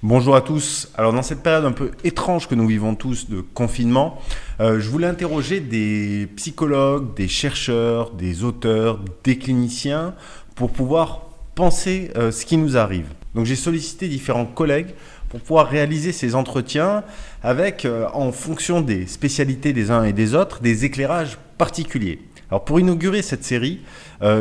Bonjour à tous. Alors dans cette période un peu étrange que nous vivons tous de confinement, je voulais interroger des psychologues, des chercheurs, des auteurs, des cliniciens pour pouvoir penser ce qui nous arrive. Donc j'ai sollicité différents collègues pour pouvoir réaliser ces entretiens avec, en fonction des spécialités des uns et des autres, des éclairages particuliers. Alors pour inaugurer cette série,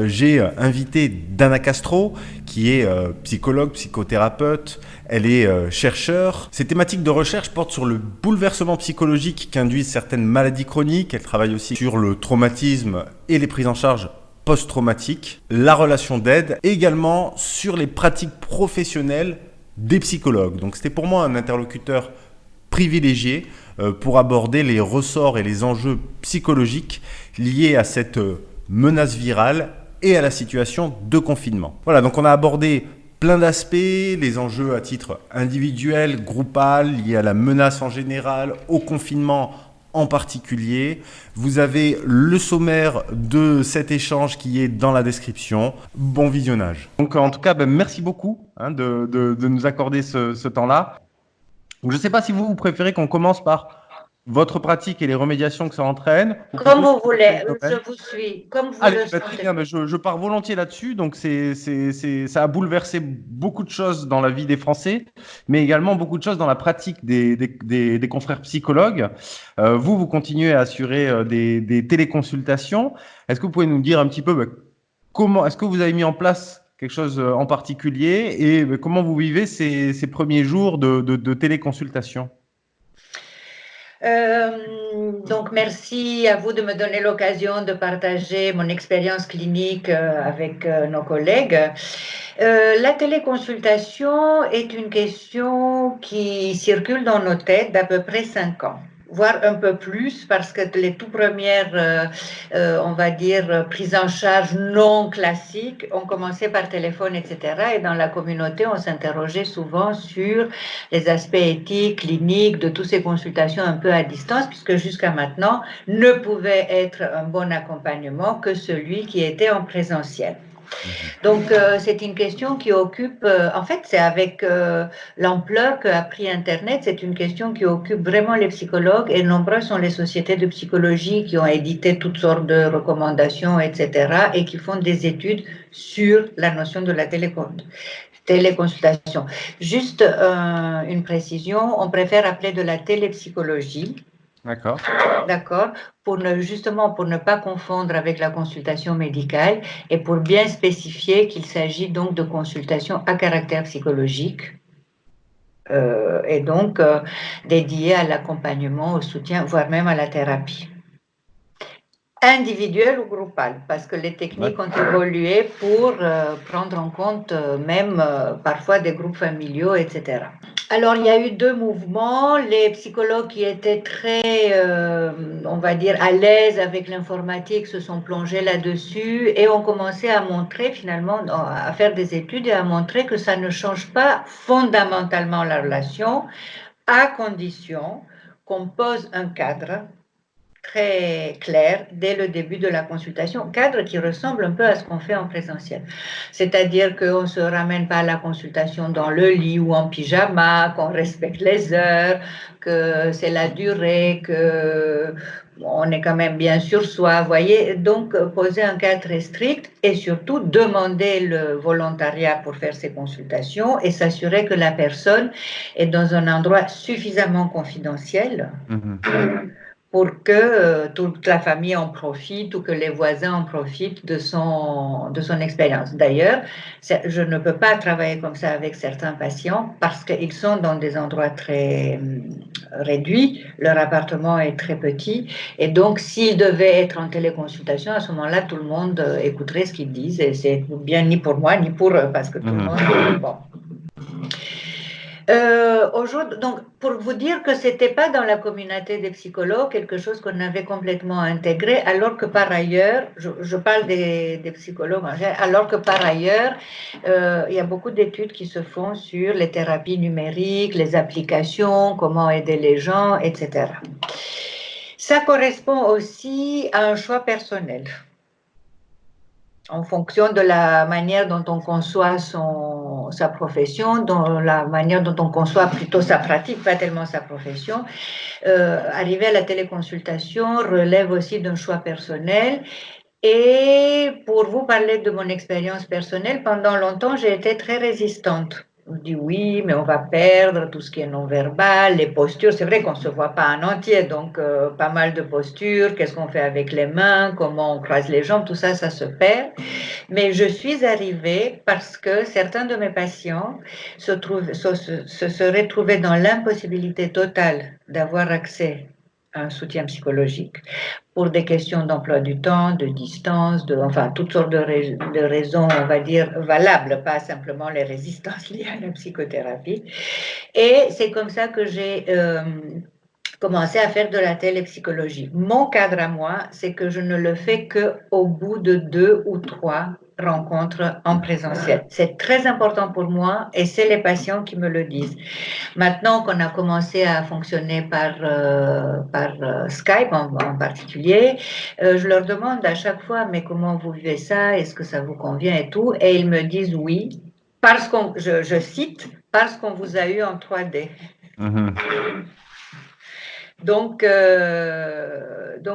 j'ai invité Dana Castro, qui est psychologue, psychothérapeute, elle est chercheure. Ses thématiques de recherche portent sur le bouleversement psychologique qu'induisent certaines maladies chroniques. Elle travaille aussi sur le traumatisme et les prises en charge post-traumatiques, la relation d'aide, et également sur les pratiques professionnelles des psychologues. Donc c'était pour moi un interlocuteur privilégié pour aborder les ressorts et les enjeux psychologiques liés à cette menace virale et à la situation de confinement. Voilà, donc on a abordé plein d'aspects, les enjeux à titre individuel, groupal, liés à la menace en général, au confinement en particulier. Vous avez le sommaire de cet échange qui est dans la description. Bon visionnage. Donc en tout cas, merci beaucoup de nous accorder ce temps-là. Je ne sais pas si vous préférez qu'on commence par votre pratique et les remédiations que ça entraîne, ou Comme plutôt vous sur quel voulez, je domaine. vous suis, comme vous Allez, le très sentez. bien, je pars volontiers là-dessus. Donc, ça a bouleversé beaucoup de choses dans la vie des Français, mais également beaucoup de choses dans la pratique des confrères psychologues. Vous continuez à assurer des téléconsultations. Est-ce que vous pouvez nous dire un petit peu comment, est-ce que vous avez mis en place quelque chose en particulier et comment vous vivez ces premiers jours de téléconsultation? Donc, merci à vous de me donner l'occasion de partager mon expérience clinique avec nos collègues. La téléconsultation est une question qui circule dans nos têtes d'à peu près 5 ans, voire un peu plus, parce que les tout premières, on va dire, prises en charge non classiques ont commencé par téléphone, etc. Et dans la communauté, on s'interrogeait souvent sur les aspects éthiques, cliniques, de toutes ces consultations un peu à distance, puisque jusqu'à maintenant, ne pouvait être un bon accompagnement que celui qui était en présentiel. Donc, c'est une question qui occupe, en fait, c'est avec l'ampleur qu'a pris Internet, c'est une question qui occupe vraiment les psychologues et nombreuses sont les sociétés de psychologie qui ont édité toutes sortes de recommandations, etc., et qui font des études sur la notion de la téléconsultation. Juste une précision, on préfère appeler de la télépsychologie. D'accord. D'accord, justement pour ne pas confondre avec la consultation médicale et pour bien spécifier qu'il s'agit donc de consultations à caractère psychologique et donc dédiées à l'accompagnement, au soutien, voire même à la thérapie. Individuelle ou groupale, parce que les techniques ont évolué pour prendre en compte même parfois des groupes familiaux, etc. Alors, il y a eu deux mouvements. Les psychologues qui étaient très, on va dire, à l'aise avec l'informatique se sont plongés là-dessus et ont commencé à montrer finalement, à faire des études et à montrer que ça ne change pas fondamentalement la relation à condition qu'on pose un cadre très clair dès le début de la consultation, cadre qui ressemble un peu à ce qu'on fait en présentiel. C'est-à-dire qu'on ne se ramène pas à la consultation dans le lit ou en pyjama, qu'on respecte les heures, que c'est la durée, que on est quand même bien sur soi, voyez. Donc, poser un cadre très strict et surtout demander le volontariat pour faire ces consultations et s'assurer que la personne est dans un endroit suffisamment confidentiel pour que toute la famille en profite ou que les voisins en profitent de son expérience. D'ailleurs, je ne peux pas travailler comme ça avec certains patients parce qu'ils sont dans des endroits très réduits, leur appartement est très petit et donc s'ils devaient être en téléconsultation, à ce moment-là, tout le monde écouterait ce qu'ils disent et c'est bien ni pour moi ni pour eux parce que tout le monde... Bon. Aujourd'hui, donc, pour vous dire que ce n'était pas dans la communauté des psychologues quelque chose qu'on avait complètement intégré, alors que par ailleurs, je parle des psychologues en général, alors que par ailleurs, il y a beaucoup d'études qui se font sur les thérapies numériques, les applications, comment aider les gens, etc. Ça correspond aussi à un choix personnel en fonction de la manière dont on conçoit sa profession, dans la manière dont on conçoit plutôt sa pratique, pas tellement sa profession. Arriver à la téléconsultation relève aussi d'un choix personnel. Et pour vous parler de mon expérience personnelle, pendant longtemps, j'ai été très résistante. On dit oui, mais on va perdre tout ce qui est non-verbal, les postures. C'est vrai qu'on ne se voit pas en entier, donc pas mal de postures. Qu'est-ce qu'on fait avec les mains, comment on croise les jambes, tout ça, ça se perd. Mais je suis arrivée parce que certains de mes patients se seraient trouvés dans l'impossibilité totale d'avoir accès à un soutien psychologique pour des questions d'emploi du temps, de distance, enfin toutes sortes de raisons, on va dire, valables, pas simplement les résistances liées à la psychothérapie. Et c'est comme ça que j'ai commencé à faire de la télépsychologie. Mon cadre à moi, c'est que je ne le fais qu'au bout de 2 ou 3 rencontres en présentiel. C'est très important pour moi et c'est les patients qui me le disent. Maintenant qu'on a commencé à fonctionner par Skype en particulier, je leur demande à chaque fois, mais comment vous vivez ça? Est-ce que ça vous convient et tout? Et ils me disent oui, parce qu'on, je cite, parce qu'on vous a eu en 3D. Mhm. Donc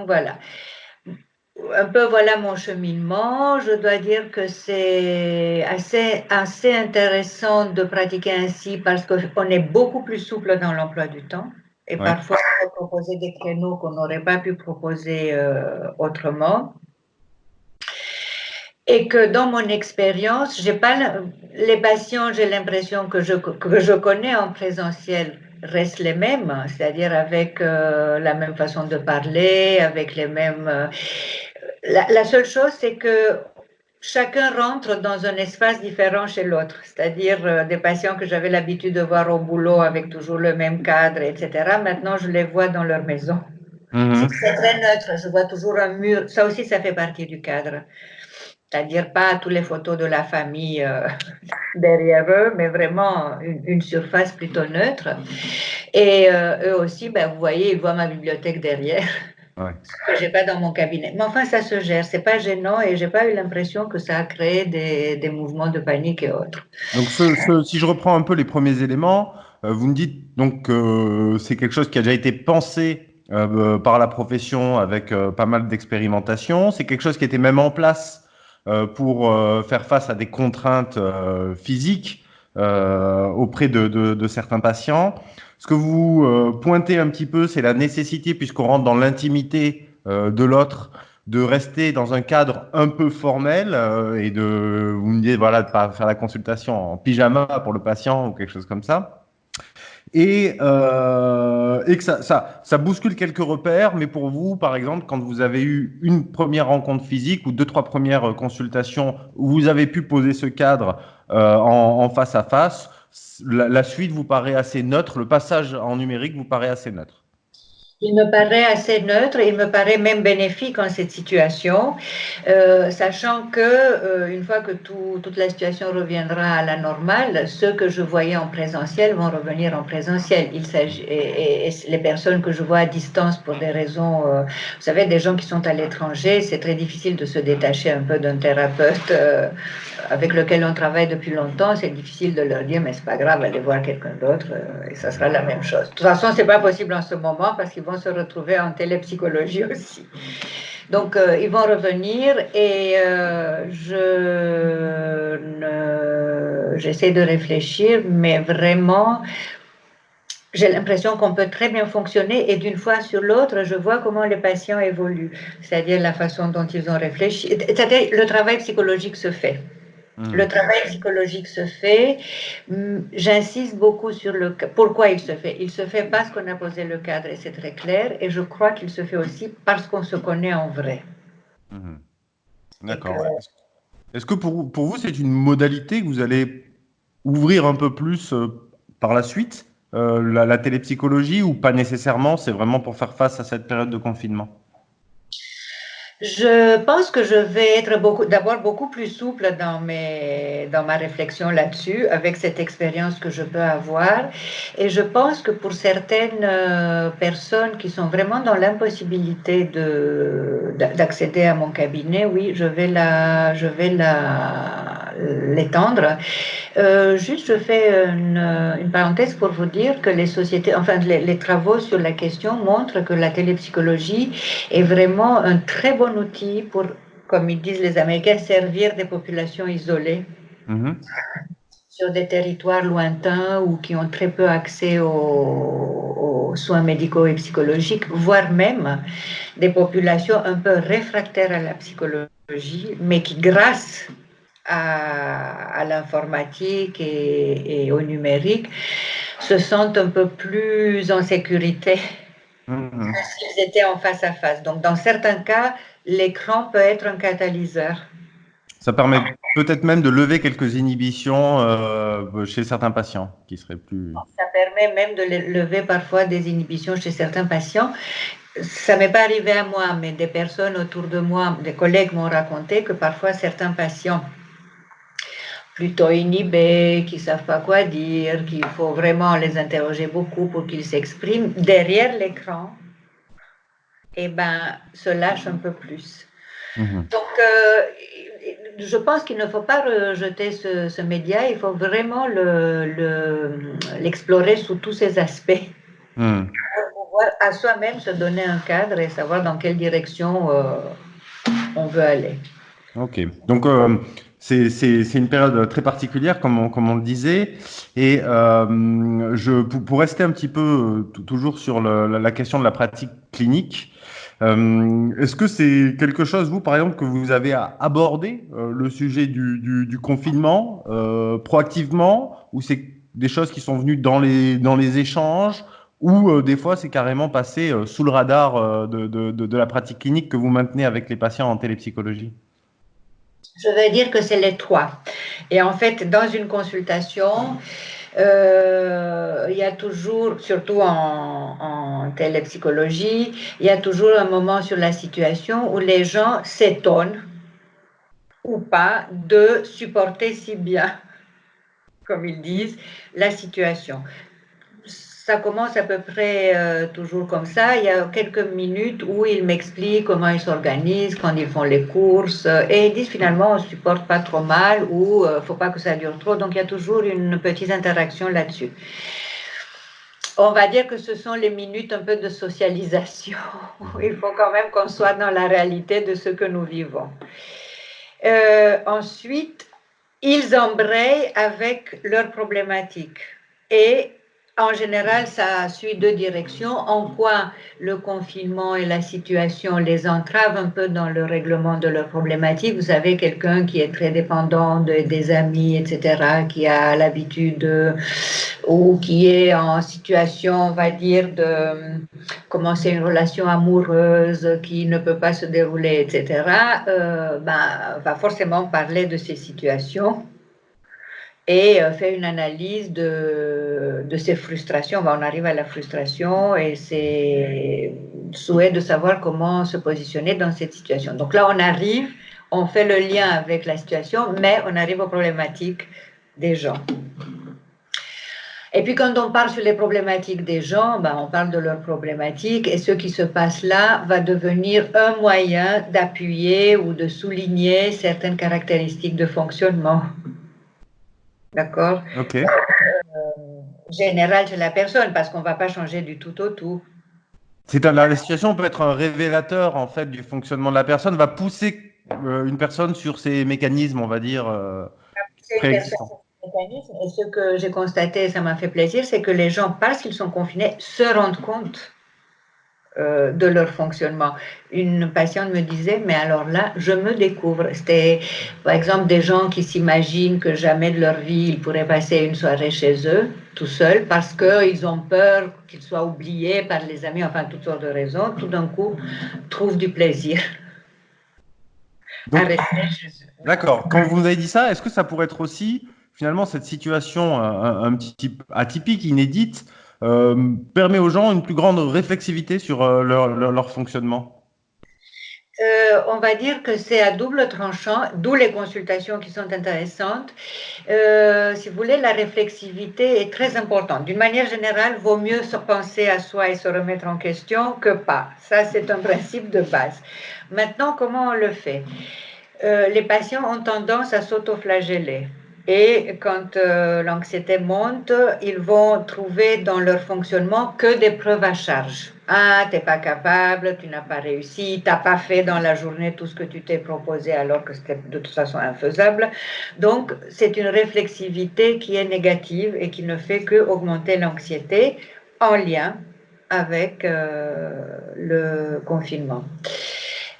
voilà. Un peu voilà mon cheminement. Je dois dire que c'est assez intéressant de pratiquer ainsi parce qu'on est beaucoup plus souple dans l'emploi du temps. Et Ouais. parfois, on peut proposer des créneaux qu'on n'aurait pas pu proposer autrement. Et que dans mon expérience, j'ai pas les patients, j'ai l'impression que je connais en présentiel restent les mêmes, c'est-à-dire avec la même façon de parler, avec les mêmes. La seule chose, c'est que chacun rentre dans un espace différent chez l'autre, c'est-à-dire des patients que j'avais l'habitude de voir au boulot avec toujours le même cadre, etc. Maintenant, je les vois dans leur maison. Mhm. C'est très neutre, je vois toujours un mur. Ça aussi, ça fait partie du cadre. C'est-à-dire pas toutes les photos de la famille derrière eux, mais vraiment une surface plutôt neutre. Et eux aussi, ben, vous voyez, ils voient ma bibliothèque derrière, Ouais. que j'ai pas dans mon cabinet. Mais enfin, ça se gère, c'est pas gênant et j'ai pas eu l'impression que ça a créé des mouvements de panique et autres. Donc, si je reprends un peu les premiers éléments, vous me dites donc que c'est quelque chose qui a déjà été pensé par la profession avec pas mal d'expérimentation. C'est quelque chose qui était même en place pour faire face à des contraintes physiques auprès de certains patients. Ce que vous pointez un petit peu, c'est la nécessité, puisqu'on rentre dans l'intimité de l'autre, de rester dans un cadre un peu formel et vous me dites voilà, de ne pas faire la consultation en pyjama pour le patient ou quelque chose comme ça. Et que ça bouscule quelques repères, mais pour vous, par exemple, quand vous avez eu une première rencontre physique ou deux, trois premières consultations où vous avez pu poser ce cadre en face à face, la suite vous paraît assez neutre, le passage en numérique vous paraît assez neutre. Il me paraît assez neutre et il me paraît même bénéfique en cette situation, sachant que une fois que toute la situation reviendra à la normale, ceux que je voyais en présentiel vont revenir en présentiel. Il s'agit et les personnes que je vois à distance pour des raisons, vous savez, des gens qui sont à l'étranger, c'est très difficile de se détacher un peu d'un thérapeute avec lequel on travaille depuis longtemps. C'est difficile de leur dire mais c'est pas grave, allez voir quelqu'un d'autre et ça sera la même chose. De toute façon, c'est pas possible en ce moment parce qu'ils vont se retrouver en télépsychologie aussi. Donc, ils vont revenir et j'essaie de réfléchir, mais vraiment, j'ai l'impression qu'on peut très bien fonctionner et d'une fois sur l'autre, je vois comment les patients évoluent, c'est-à-dire la façon dont ils ont réfléchi, c'est-à-dire le travail psychologique se fait. Le travail psychologique se fait. J'insiste beaucoup sur pourquoi il se fait. Il se fait parce qu'on a posé le cadre et c'est très clair. Et je crois qu'il se fait aussi parce qu'on se connaît en vrai. Mhm. Et que, D'accord. Ouais. Est-ce que pour vous, c'est une modalité que vous allez ouvrir un peu plus par la suite, la télépsychologie, ou pas nécessairement, c'est vraiment pour faire face à cette période de confinement? je pense que je vais être d'abord beaucoup plus souple dans ma réflexion là-dessus, avec cette expérience que je peux avoir. Et je pense que pour certaines personnes qui sont vraiment dans l'impossibilité d'accéder à mon cabinet, oui, je vais l'étendre. Juste, je fais une parenthèse pour vous dire que les sociétés, enfin les travaux sur la question montrent que la télépsychologie est vraiment un très bon outil pour, comme ils disent les Américains, servir des populations isolées Mhm. sur des territoires lointains ou qui ont très peu accès aux soins médicaux et psychologiques, voire même des populations un peu réfractaires à la psychologie, mais qui, grâce à l'informatique et au numérique, se sentent un peu plus en sécurité que Mhm. s'ils étaient en face à face. Donc, dans certains cas, l'écran peut être un catalyseur. Ça permet peut-être même de lever quelques inhibitions chez certains patients qui seraient plus... Ça permet même de lever parfois des inhibitions chez certains patients. Ça m'est pas arrivé à moi, mais des personnes autour de moi, des collègues m'ont raconté que parfois certains patients plutôt inhibés, qui ne savent pas quoi dire, qu'il faut vraiment les interroger beaucoup pour qu'ils s'expriment, derrière l'écran, eh ben, se lâchent un peu plus. Mhm. Donc, je pense qu'il ne faut pas rejeter ce média, il faut vraiment l'explorer sous tous ses aspects Mhm. pour pouvoir à soi-même se donner un cadre et savoir dans quelle direction on veut aller. Ok. Donc, c'est une période très particulière, comme on le disait. Et pour rester un petit peu toujours sur la question de la pratique clinique, est-ce que c'est quelque chose, vous, par exemple, que vous avez abordé, le sujet du confinement, proactivement, ou c'est des choses qui sont venues dans les échanges, ou des fois c'est carrément passé sous le radar de la pratique clinique que vous maintenez avec les patients en télépsychologie? Je vais dire que c'est les trois. Et en fait, dans une consultation, il y a toujours, surtout en télépsychologie, il y a toujours un moment sur la situation où les gens s'étonnent ou pas de supporter si bien, comme ils disent, la situation. Ça commence à peu près toujours comme ça. Il y a quelques minutes où ils m'expliquent comment ils s'organisent quand ils font les courses et ils disent finalement on ne supporte pas trop mal ou faut pas que ça dure trop. Donc il y a toujours une petite interaction là-dessus. On va dire que ce sont les minutes un peu de socialisation. Il faut quand même qu'on soit dans la réalité de ce que nous vivons. Ensuite, ils embrayent avec leurs problématiques. Et en général, ça suit deux directions. En quoi le confinement et la situation les entravent un peu dans le règlement de leurs problématiques. Vous savez, quelqu'un qui est très dépendant des amis, etc., qui a l'habitude ou qui est en situation, on va dire, de commencer une relation amoureuse qui ne peut pas se dérouler, etc., va forcément parler de ces situations et fait une analyse de ses frustrations. On arrive à la frustration et ses souhaits de savoir comment se positionner dans cette situation. Donc là, on arrive, on fait le lien avec la situation, mais on arrive aux problématiques des gens. Et puis quand on parle sur les problématiques des gens, on parle de leurs problématiques et ce qui se passe là va devenir un moyen d'appuyer ou de souligner certaines caractéristiques de fonctionnement. D'accord? Ok. Générale chez la personne parce qu'on ne va pas changer du tout au tout. La situation peut être un révélateur en fait du fonctionnement de la personne, va pousser une personne sur ses mécanismes, on va dire, C'est une personne préexistants. mécanisme et ce que j'ai constaté, ça m'a fait plaisir, c'est que les gens, parce qu'ils sont confinés, se rendent compte de leur fonctionnement. Une patiente me disait, mais alors là, je me découvre. C'était, par exemple, des gens qui s'imaginent que jamais de leur vie, ils pourraient passer une soirée chez eux, tout seuls, parce qu'ils ont peur qu'ils soient oubliés par les amis, enfin, toutes sortes de raisons. Tout d'un coup, trouvent du plaisir à Donc, rester chez eux. d'accord. Quand vous avez dit ça, est-ce que ça pourrait être aussi, finalement, cette situation un petit peu atypique, inédite, permet aux gens une plus grande réflexivité sur leur fonctionnement? On va dire que c'est à double tranchant, d'où les consultations qui sont intéressantes. Si vous voulez, la réflexivité est très importante. D'une manière générale, vaut mieux se penser à soi et se remettre en question que pas. Ça, c'est un principe de base. Maintenant, comment on le fait? Les patients ont tendance à s'autoflageller. Et quand l'anxiété monte, ils vont trouver dans leur fonctionnement que des preuves à charge. Ah, t'es pas capable, tu n'as pas réussi, t'as pas fait dans la journée tout ce que tu t'es proposé alors que c'était de toute façon infaisable. Donc, c'est une réflexivité qui est négative et qui ne fait que augmenter l'anxiété en lien avec le confinement.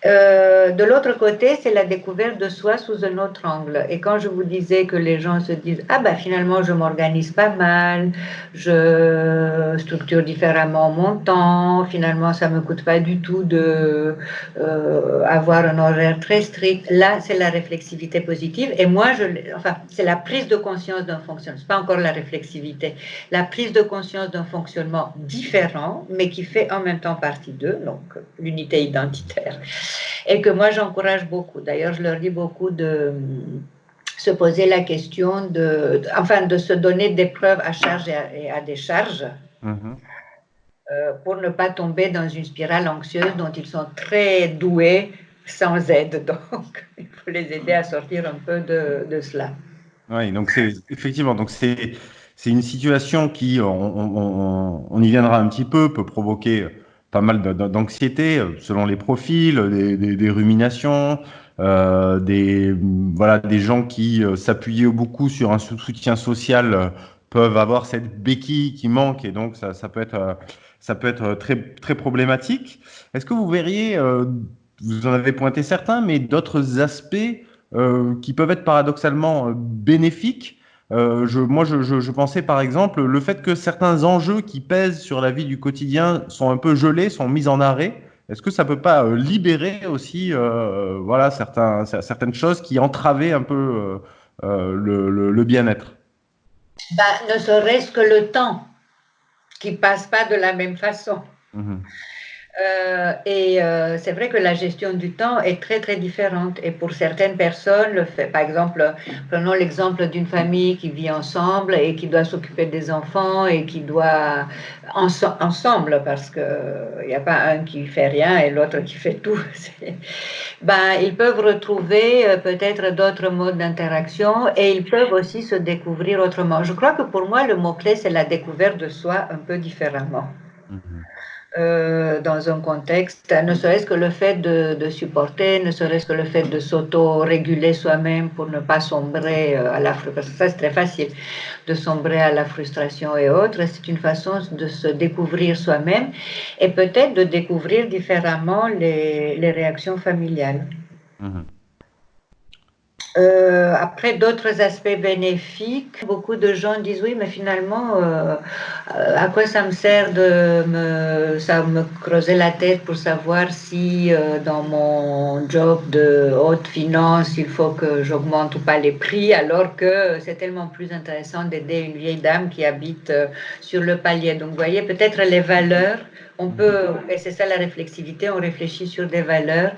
De l'autre côté, c'est la découverte de soi sous un autre angle. Et quand je vous disais que les gens se disent, ah ben finalement je m'organise pas mal, je structure différemment mon temps, finalement ça me coûte pas du tout de avoir un horaire très strict. Là, c'est la réflexivité positive. Et moi, enfin, c'est la prise de conscience d'un fonctionnement. C'est pas encore la réflexivité, la prise de conscience d'un fonctionnement différent, mais qui fait en même temps partie d'eux, donc l'unité identitaire. Et que moi j'encourage beaucoup. D'ailleurs, je leur dis beaucoup de se poser la question de se donner des preuves à charge et à décharge pour ne pas tomber dans une spirale anxieuse dont ils sont très doués sans aide. Donc, il faut les aider à sortir un peu de cela. Oui, donc c'est effectivement, donc c'est une situation qui, on y viendra un petit peu, peut provoquer pas mal d'anxiété selon les profils, des ruminations, voilà, des gens qui s'appuyaient beaucoup sur un soutien social peuvent avoir cette béquille qui manque et donc ça peut être très très problématique. Est-ce que vous verriez, vous en avez pointé certains, mais d'autres aspects qui peuvent être paradoxalement bénéfiques. Je pensais par exemple le fait que certains enjeux qui pèsent sur la vie du quotidien sont un peu gelés, sont mis en arrêt. Est-ce que ça peut pas libérer aussi voilà, certaines choses qui entravaient un peu le bien-être? Ben, ne serait-ce que le temps qui passe pas de la même façon. C'est vrai que la gestion du temps est très très différente et pour certaines personnes, par exemple, prenons l'exemple d'une famille qui vit ensemble et qui doit s'occuper des enfants et qui doit ensemble parce que il n'y a pas un qui fait rien et l'autre qui fait tout. Ben, ils peuvent retrouver peut-être d'autres modes d'interaction et ils peuvent aussi se découvrir autrement. Je crois que pour moi, le mot-clé, c'est la découverte de soi un peu différemment. Dans un contexte, ne serait-ce que le fait de supporter, ne serait-ce que le fait de s'auto-réguler soi-même pour ne pas sombrer à la frustration, parce que ça c'est très facile, de sombrer à la frustration et autres, c'est une façon de se découvrir soi-même et peut-être de découvrir différemment les réactions familiales. Après, d'autres aspects bénéfiques, beaucoup de gens disent oui, mais finalement, à quoi ça me sert ça me creuser la tête pour savoir si dans mon job de haute finance, il faut que j'augmente ou pas les prix, alors que c'est tellement plus intéressant d'aider une vieille dame qui habite sur le palier. Donc, vous voyez, peut-être les valeurs, on peut, et c'est ça la réflexivité, on réfléchit sur des valeurs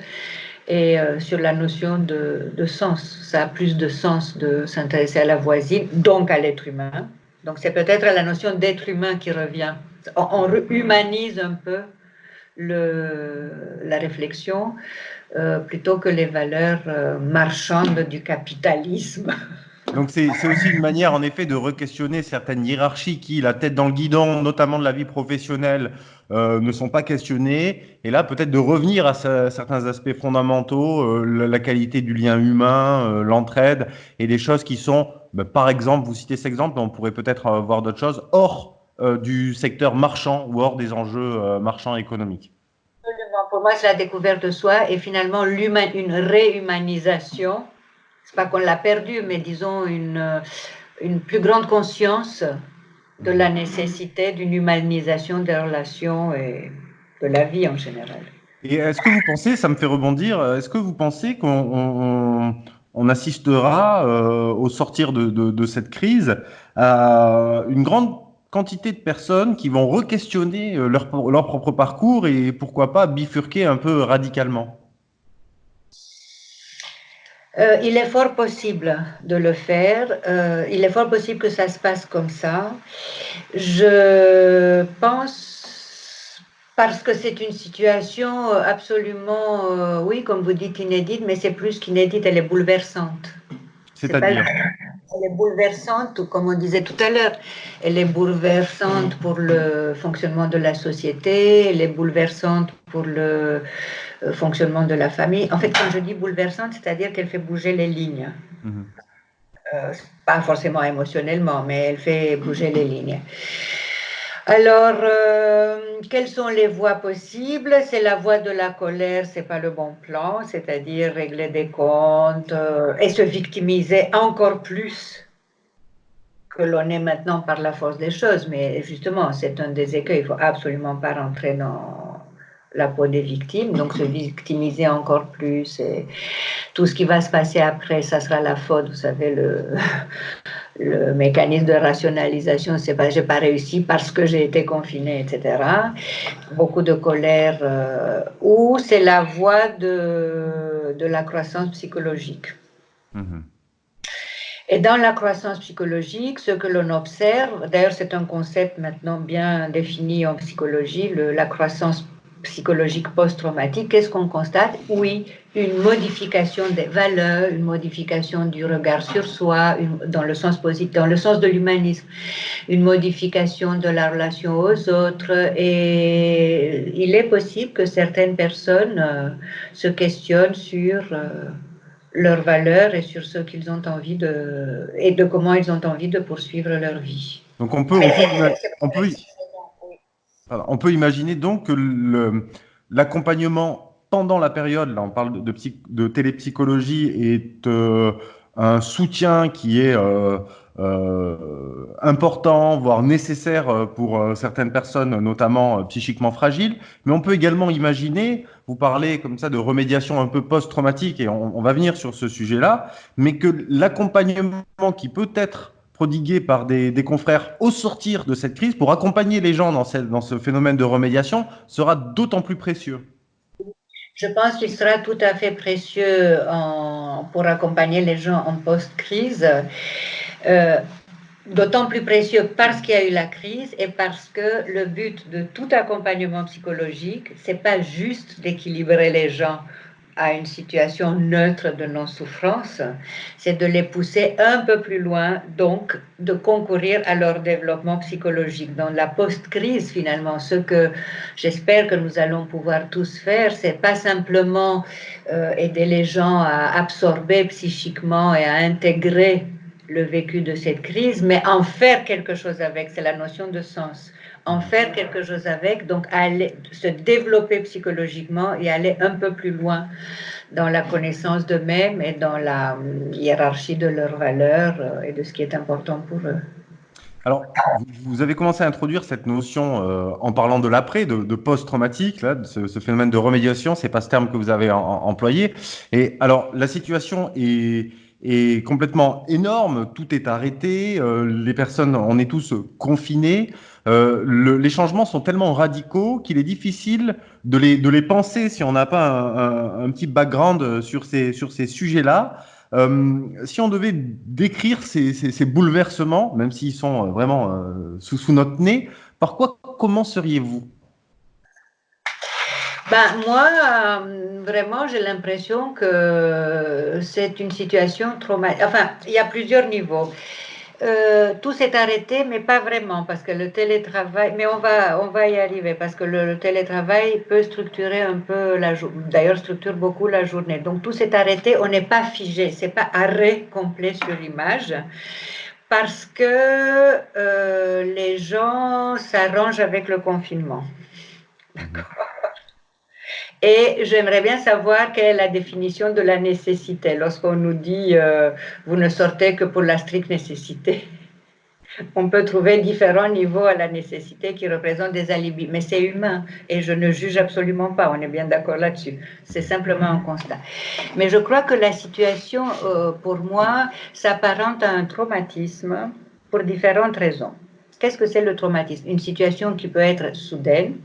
et sur la notion de sens. Ça a plus de sens de s'intéresser à la voisine, donc à l'être humain. Donc c'est peut-être la notion d'être humain qui revient. On humanise un peu la réflexion plutôt que les valeurs marchandes du capitalisme. Donc c'est aussi une manière en effet de re-questionner certaines hiérarchies qui, la tête dans le guidon, notamment de la vie professionnelle, ne sont pas questionnées. Et là, peut-être de revenir à certains aspects fondamentaux, la qualité du lien humain, l'entraide, et des choses qui sont, par exemple, vous citez cet exemple, mais on pourrait peut-être voir d'autres choses, hors du secteur marchand ou hors des enjeux marchands économiques. Absolument. Pour moi, c'est la découverte de soi et finalement une réhumanisation. C'est pas qu'on l'a perdu, mais disons une plus grande conscience de la nécessité d'une humanisation des relations et de la vie en général. Et est-ce que vous pensez, ça me fait rebondir, est-ce que vous pensez qu'on assistera au sortir de cette crise à une grande quantité de personnes qui vont re-questionner leur propre parcours et pourquoi pas bifurquer un peu radicalement? Il est fort possible de le faire. Il est fort possible que ça se passe comme ça. Je pense Parce que c'est une situation absolument, oui, comme vous dites, inédite, mais c'est plus qu'inédite, elle est bouleversante. C'est pas, C'est-à-dire? elle est bouleversante, comme on disait tout à l'heure, elle est bouleversante pour le fonctionnement de la société, elle est bouleversante pour le fonctionnement de la famille. En fait, quand je dis bouleversante, c'est-à-dire qu'elle fait bouger les lignes. Mhm. Pas forcément émotionnellement, mais elle fait bouger les lignes. Alors, quelles sont les voies possibles? C'est la voie de la colère, c'est pas le bon plan, c'est-à-dire régler des comptes et se victimiser encore plus que l'on est maintenant par la force des choses. Mais justement, c'est un des écueils. Il faut absolument pas rentrer dans la peau des victimes, donc se victimiser encore plus. Et tout ce qui va se passer après, ça sera la faute. Vous savez, le mécanisme de rationalisation, c'est pas j'ai pas réussi parce que j'ai été confiné, etc. Beaucoup de colère, ou c'est la voie de la croissance psychologique. Mhm. Et dans la croissance psychologique, ce que l'on observe, d'ailleurs c'est un concept maintenant bien défini en psychologie, la croissance psychologique post-traumatique, qu'est-ce qu'on constate? Oui, une modification des valeurs, une modification du regard sur soi, dans le sens positif, dans le sens de l'humanisme, une modification de la relation aux autres. Et il est possible que certaines personnes se questionnent sur leurs valeurs et sur ce qu'ils ont envie de et de comment ils ont envie de poursuivre leur vie. Donc on peut, Mais on peut, c'est ima- on peut, progressivement, oui. Voilà, on peut imaginer donc que l'accompagnement pendant la période, là on parle de télépsychologie, est un soutien qui est important, voire nécessaire pour certaines personnes, notamment psychiquement fragiles. Mais on peut également imaginer, vous parlez comme ça de remédiation un peu post-traumatique, et on va venir sur ce sujet-là, mais que l'accompagnement qui peut être prodigué par des confrères au sortir de cette crise pour accompagner les gens dans ce phénomène de remédiation sera d'autant plus précieux. Je pense qu'il sera tout à fait précieux pour accompagner les gens en post-crise, euh, d'autant plus précieux parce qu'il y a eu la crise et parce que le but de tout accompagnement psychologique, c'est pas juste d'équilibrer les gens à une situation neutre de non-souffrance, c'est de les pousser un peu plus loin, donc de concourir à leur développement psychologique. Dans la post-crise, finalement, ce que j'espère que nous allons pouvoir tous faire, c'est pas simplement aider les gens à absorber psychiquement et à intégrer le vécu de cette crise, mais en faire quelque chose avec, c'est la notion de sens. En faire quelque chose avec, donc aller se développer psychologiquement et aller un peu plus loin dans la connaissance d'eux-mêmes et dans la hiérarchie de leurs valeurs et de ce qui est important pour eux. Alors, vous avez commencé à introduire cette notion en parlant de l'après, de post-traumatique, là, de ce phénomène de remédiation, c'est pas ce terme que vous avez employé. Et alors, la situation est complètement énorme, tout est arrêté, les personnes, on est tous confinés. Les changements sont tellement radicaux qu'il est difficile de les penser si on n'a pas un petit background sur ces sujets-là. Si on devait décrire ces bouleversements, même s'ils sont vraiment sous notre nez, par quoi commenceriez-vous? Ben, moi, vraiment, j'ai l'impression que c'est une situation traumatique. Enfin, il y a plusieurs niveaux. Tout s'est arrêté, mais pas vraiment, parce que le télétravail, mais on va y arriver, parce que le télétravail peut structurer un peu la journée, d'ailleurs structure beaucoup la journée. Donc tout s'est arrêté, on n'est pas figé, c'est pas arrêt complet sur l'image, parce que les gens s'arrangent avec le confinement. Mhm. Et j'aimerais bien savoir quelle est la définition de la nécessité. Lorsqu'on nous dit vous ne sortez que pour la stricte nécessité, on peut trouver différents niveaux à la nécessité qui représentent des alibis. Mais c'est humain et je ne juge absolument pas, on est bien d'accord là-dessus. C'est simplement un constat. Mais je crois que la situation, pour moi, s'apparente à un traumatisme pour différentes raisons. Qu'est-ce que c'est le traumatisme? Une situation qui peut être soudaine,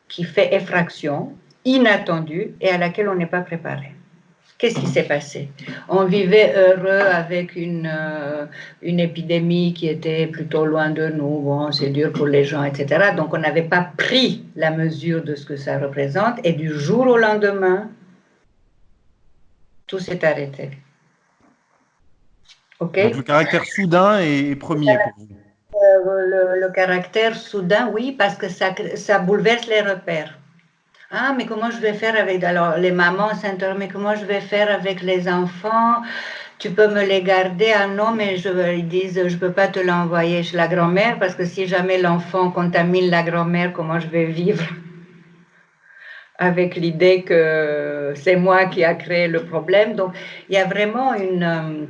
qui fait effraction, inattendue et à laquelle on n'est pas préparé. Qu'est-ce qui s'est passé? On vivait heureux avec une épidémie qui était plutôt loin de nous. Bon, c'est dur pour les gens, etc. Donc, on n'avait pas pris la mesure de ce que ça représente. Et du jour au lendemain, tout s'est arrêté. OK? Donc le caractère soudain est premier pour vous. Le caractère soudain, oui, parce que ça bouleverse les repères. Ah, mais comment je vais faire avec... Alors, les mamans s'interrogent, mais comment je vais faire avec les enfants? Tu peux me les garder? Ah non, mais ils disent, je ne peux pas te l'envoyer chez la grand-mère, parce que si jamais l'enfant contamine la grand-mère, comment je vais vivre avec l'idée que c'est moi qui a créé le problème? Donc, il y a vraiment une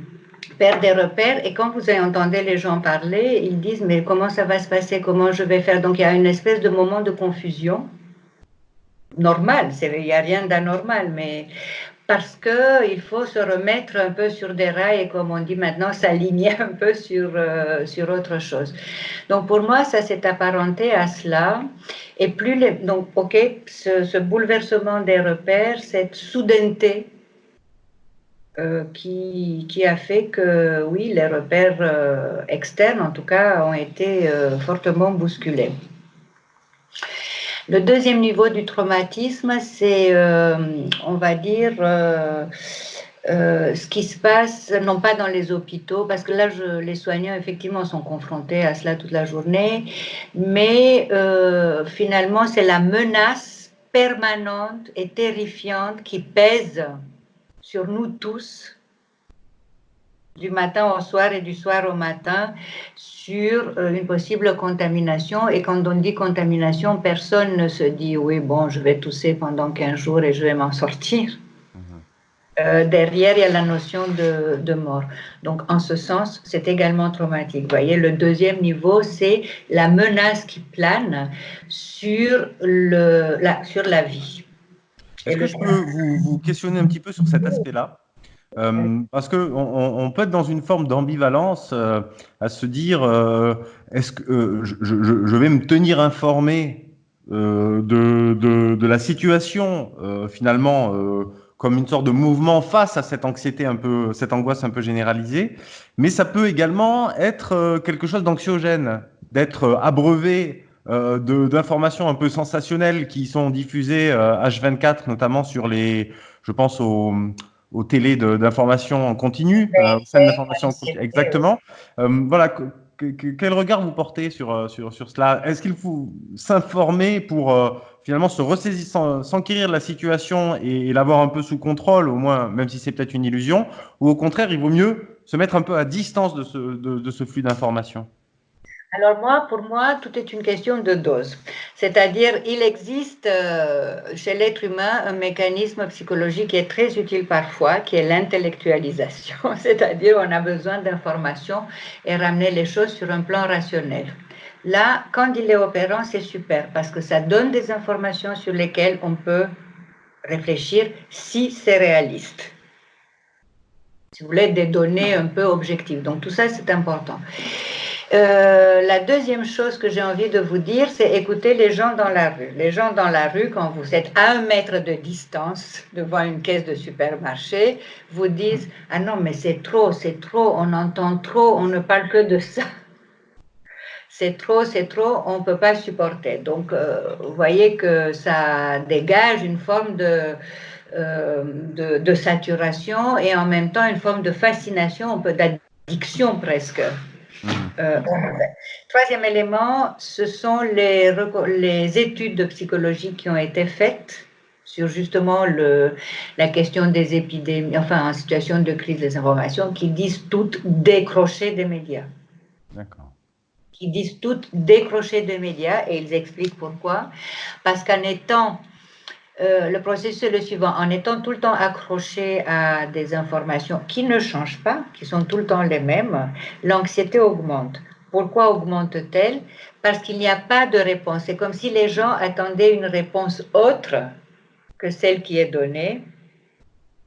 perte des repères. Et quand vous entendez les gens parler, ils disent, mais comment ça va se passer? Comment je vais faire? Donc, il y a une espèce de moment de confusion. Normal, il n'y a rien d'anormal, mais parce qu'il faut se remettre un peu sur des rails et, comme on dit maintenant, s'aligner un peu sur autre chose. Donc pour moi, ça s'est apparenté à cela. Et plus donc, ok, ce bouleversement des repères, cette soudaineté qui a fait que, oui, les repères externes, en tout cas, ont été fortement bousculés. Le deuxième niveau du traumatisme, c'est, on va dire, ce qui se passe, non pas dans les hôpitaux, parce que là, les soignants, effectivement, sont confrontés à cela toute la journée, mais finalement, c'est la menace permanente et terrifiante qui pèse sur nous tous, du matin au soir et du soir au matin, sur une possible contamination. Et quand on dit contamination, personne ne se dit, oui, bon, je vais tousser pendant 15 jours et je vais m'en sortir. Derrière, il y a la notion de mort. Donc, en ce sens, c'est également traumatique. Vous voyez, le deuxième niveau, c'est la menace qui plane sur la vie. Est-ce que je peux vous questionner un petit peu sur cet aspect-là? Parce qu'on peut être dans une forme d'ambivalence à se dire est-ce que je vais me tenir informé de la situation finalement comme une sorte de mouvement face à cette anxiété un peu, cette angoisse un peu généralisée, mais ça peut également être quelque chose d'anxiogène, d'être abreuvé d'informations un peu sensationnelles qui sont diffusées H24, notamment sur je pense aux télés d'information en continu, aux chaînes d'information en continu. Exactement. Voilà, quel regard vous portez sur cela? Est-ce qu'il faut s'informer pour finalement se ressaisir, s'enquérir de la situation et l'avoir un peu sous contrôle, au moins, même si c'est peut-être une illusion, ou au contraire, il vaut mieux se mettre un peu à distance de ce flux d'informations? Alors pour moi, tout est une question de dose. C'est-à-dire, il existe chez l'être humain un mécanisme psychologique qui est très utile parfois, qui est l'intellectualisation. C'est-à-dire, on a besoin d'informations et ramener les choses sur un plan rationnel. Là, quand il est opérant, c'est super parce que ça donne des informations sur lesquelles on peut réfléchir si c'est réaliste. Si vous voulez, des données un peu objectives. Donc tout ça, c'est important. La deuxième chose que j'ai envie de vous dire, c'est écouter les gens dans la rue. Les gens dans la rue, quand vous êtes à 1 mètre de distance devant une caisse de supermarché, vous disent « Ah non, mais c'est trop, on entend trop, on ne parle que de ça. C'est trop, on ne peut pas supporter. » Donc, vous voyez que ça dégage une forme de saturation et en même temps une forme de fascination, un peu d'addiction presque. Troisième élément, ce sont les études de psychologie qui ont été faites sur justement la question des épidémies, enfin en situation de crise des informations, qui disent toutes décrocher des médias. D'accord. Qui disent toutes décrocher des médias, et ils expliquent pourquoi. Parce qu'en étant le processus est le suivant, en étant tout le temps accroché à des informations qui ne changent pas, qui sont tout le temps les mêmes, l'anxiété augmente. Pourquoi augmente-t-elle? Parce qu'il n'y a pas de réponse. C'est comme si les gens attendaient une réponse autre que celle qui est donnée.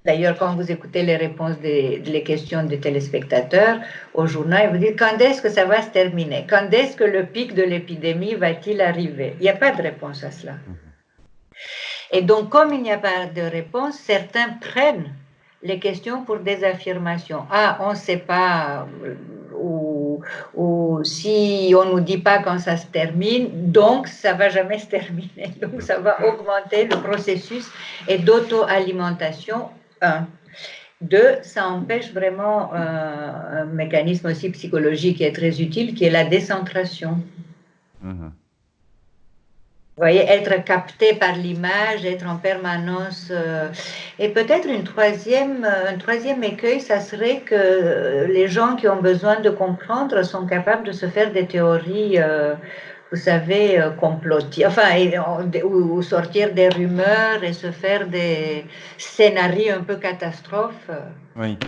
D'ailleurs, quand vous écoutez les réponses des questions des téléspectateurs au journal, ils vous disent quand est-ce que ça va se terminer? Quand est-ce que le pic de l'épidémie va-t-il arriver? Il n'y a pas de réponse à cela. Et donc, comme il n'y a pas de réponse, certains prennent les questions pour des affirmations. Ah, on ne sait pas, ou si on ne nous dit pas quand ça se termine, donc ça ne va jamais se terminer. Donc ça va augmenter le processus et d'auto-alimentation. Un. Deux, ça empêche vraiment un mécanisme aussi psychologique qui est très utile, qui est la décentration. Mhm. Vous voyez, être capté par l'image, être en permanence. Et peut-être un troisième écueil, ça serait que les gens qui ont besoin de comprendre sont capables de se faire des théories, vous savez, complotistes, enfin, ou sortir des rumeurs et se faire des scénarios un peu catastrophes. Oui.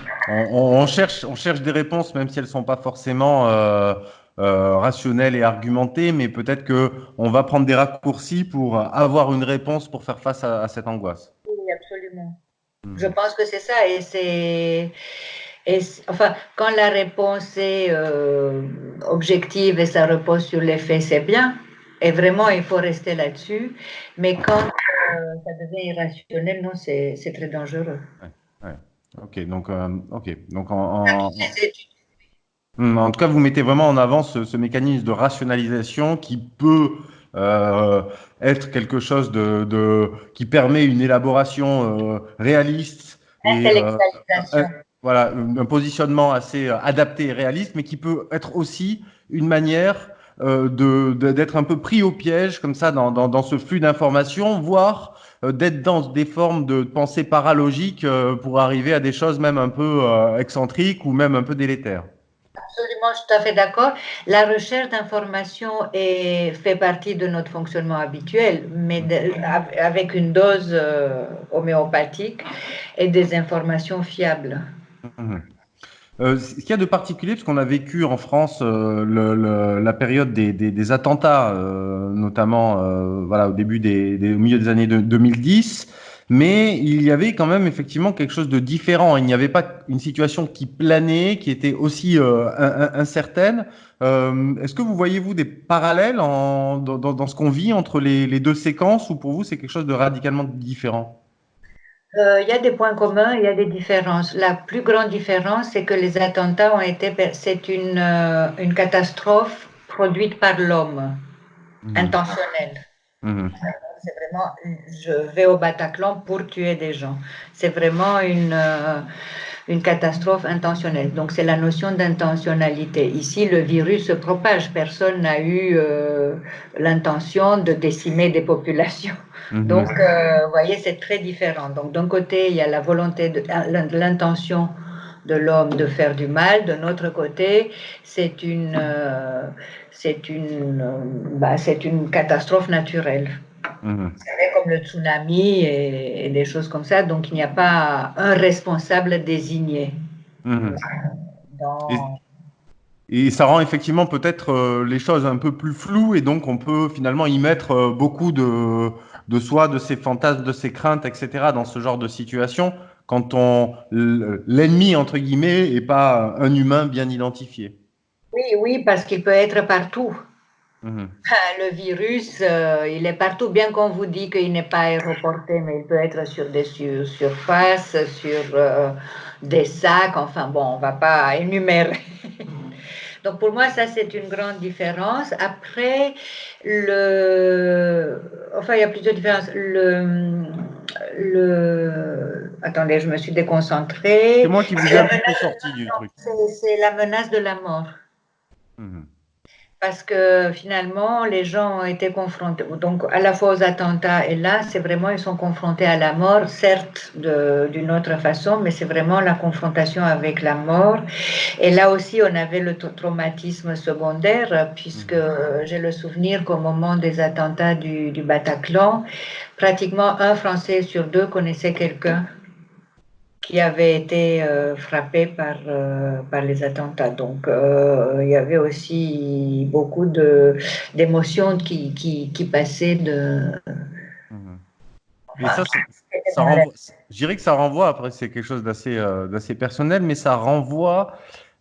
On cherche des réponses, même si elles ne sont pas forcément rationnelles et argumentées, mais peut-être que on va prendre des raccourcis pour avoir une réponse pour faire face à cette angoisse. Oui, absolument. Je Mhm. pense que c'est ça. Enfin, quand la réponse est objective et ça repose sur les faits, c'est bien. Et vraiment, il faut rester là-dessus. Mais quand ça devient irrationnel, non, c'est très dangereux. Ouais, ouais. Ok. Donc, C'est en tout cas, vous mettez vraiment en avant ce mécanisme de rationalisation qui peut euh, être quelque chose qui permet une élaboration réaliste et intellectualisation. voilà, un positionnement assez adapté et réaliste, mais qui peut être aussi une manière d'être un peu pris au piège comme ça dans ce flux d'informations, voire d'être dans des formes de pensée paralogique pour arriver à des choses même un peu excentriques ou même un peu délétères. Absolument, je suis tout à fait d'accord. La recherche d'information fait partie de notre fonctionnement habituel, mais avec une dose homéopathique et des informations fiables. Mhm. Ce qu'il y a de particulier, parce qu'on a vécu en France la période des attentats, notamment voilà, au milieu des années 2010, mais il y avait quand même effectivement quelque chose de différent. Il n'y avait pas une situation qui planait, qui était aussi incertaine. Est-ce que vous voyez, vous, des parallèles dans ce qu'on vit entre les deux séquences, ou pour vous, c'est quelque chose de radicalement différent? Il y a des points communs, il y a des différences. La plus grande différence, c'est que les attentats c'est une catastrophe produite par l'homme, Mhm. intentionnelle. Mhm. C'est vraiment, je vais au Bataclan pour tuer des gens. C'est vraiment une catastrophe intentionnelle. Donc, c'est la notion d'intentionnalité. Ici, le virus se propage. Personne n'a eu l'intention de décimer des populations. Donc, Mhm. vous voyez, c'est très différent. Donc, d'un côté, il y a la volonté l'intention de l'homme de faire du mal. De notre côté, c'est une catastrophe naturelle Mhm. comme le tsunami et des choses comme ça. Donc, il n'y a pas un responsable désigné. Mhm. Et, Dans... Et ça rend effectivement peut-être les choses un peu plus floues et donc on peut finalement y mettre beaucoup de soi, de ses fantasmes, de ses craintes, etc. dans ce genre de situation quand l'ennemi, entre guillemets, est pas un humain bien identifié. Oui, oui, parce qu'il peut être partout. Mhm. Le virus, il est partout, bien qu'on vous dit qu'il n'est pas aéroporté, mais il peut être sur des surfaces, sur des sacs, enfin bon, on ne va pas énumérer. Donc pour moi, ça c'est une grande différence. Après, enfin il y a plusieurs différences. Attendez, je me suis C'est déconcentrée. moi qui vous ai un petit peu sorti du truc. C'est la menace de la mort. Mhm. Parce que finalement, les gens ont été confrontés, donc à la fois aux attentats, et là, c'est vraiment, ils sont confrontés à la mort, certes d'une autre façon, mais c'est vraiment la confrontation avec la mort. Et là aussi, on avait le traumatisme secondaire, puisque Mhm. j'ai le souvenir qu'au moment des attentats du Bataclan, pratiquement un Français sur deux connaissait quelqu'un qui avait été frappé par les attentats. Donc, il y avait aussi beaucoup d'émotions qui passaient de... Mhm. Et Enfin, ça, ça renvoie, je dirais que ça renvoie, après c'est quelque chose d'assez personnel, mais ça renvoie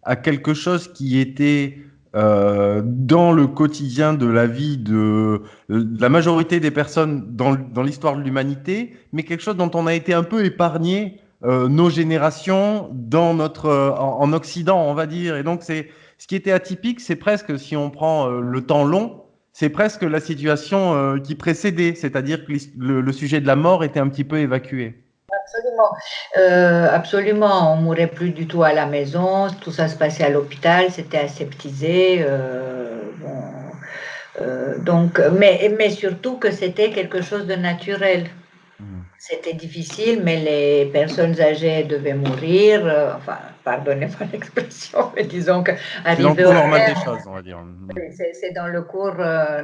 à quelque chose qui était dans le quotidien de la vie de la majorité des personnes dans l'histoire de l'humanité, mais quelque chose dont on a été un peu épargné nos générations dans en Occident, on va dire. Et donc, ce qui était atypique, c'est presque, si on prend le temps long, c'est presque la situation qui précédait, c'est-à-dire que le sujet de la mort était un petit peu évacué. Absolument. Absolument, on mourait plus du tout à la maison, tout ça se passait à l'hôpital, c'était aseptisé. Bon, mais surtout que c'était quelque chose de naturel. Mhm. C'était difficile, mais les personnes âgées devaient mourir. Enfin, pardonnez-moi l'expression, mais disons C'est dans le qu'arriver au cours normal des terme, choses, on va dire. Mhm. c'est dans le cours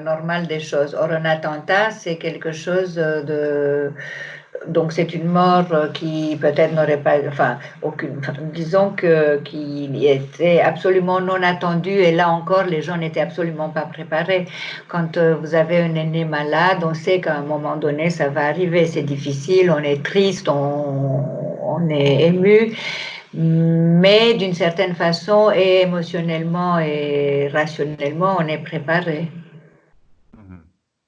normal des choses. Or, un attentat, c'est quelque chose de... Donc, c'est une mort qui peut-être n'aurait pas... Enfin, aucune... enfin, disons que qui était absolument non attendue. Et là encore, les gens n'étaient absolument pas préparés. Quand vous avez un aîné malade, on sait qu'à un moment donné, ça va arriver. C'est difficile, on est triste, on est ému. Mais d'une certaine façon, et émotionnellement et rationnellement, on est préparé. Mhm.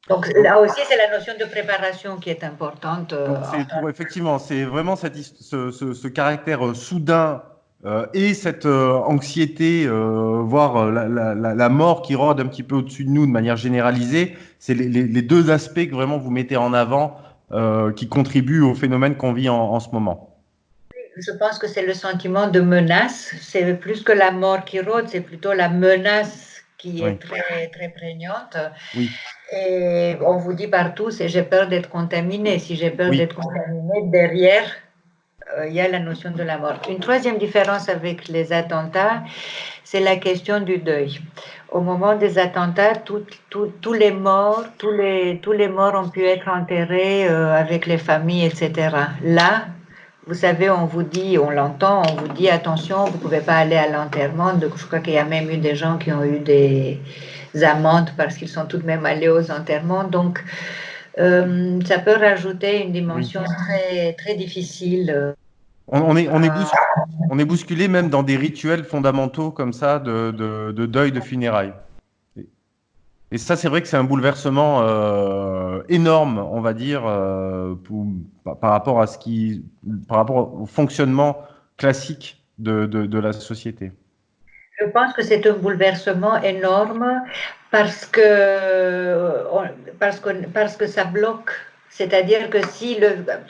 Donc Donc, là aussi, c'est la notion de préparation qui est importante. Donc c'est pour effectivement, c'est vraiment ce caractère soudain et cette anxiété, voire la mort qui rôde un petit peu au-dessus de nous de manière généralisée. C'est les deux aspects que vraiment vous mettez en avant qui contribuent au phénomène qu'on vit en ce moment. Je pense que c'est le sentiment de menace. C'est plus que la mort qui rôde, c'est plutôt la menace qui est Oui, très, très prégnante. oui, Et on vous dit partout, c'est j'ai peur d'être contaminé. Si j'ai peur oui, d'être contaminé, derrière, il y a la notion de la mort. Une troisième différence avec les attentats, c'est la question du deuil. Au moment des attentats, tous les morts, tous les morts ont pu être enterrés avec les familles, etc. Là, vous savez, on vous dit, on l'entend, on vous dit attention, vous ne pouvez pas aller à l'enterrement. Je crois qu'il y a même eu des gens qui ont eu des amendes parce qu'ils sont tout de même allés aux enterrements. Donc, ça peut rajouter une oui. dimension très, très difficile. On est bousculé même dans des rituels fondamentaux comme ça de deuil, de funérailles. Et et ça, c'est vrai que c'est un bouleversement énorme, on va dire, par rapport à par rapport au fonctionnement classique de la société. Je pense que c'est un bouleversement énorme parce que, parce que ça bloque. C'est-à-dire que si,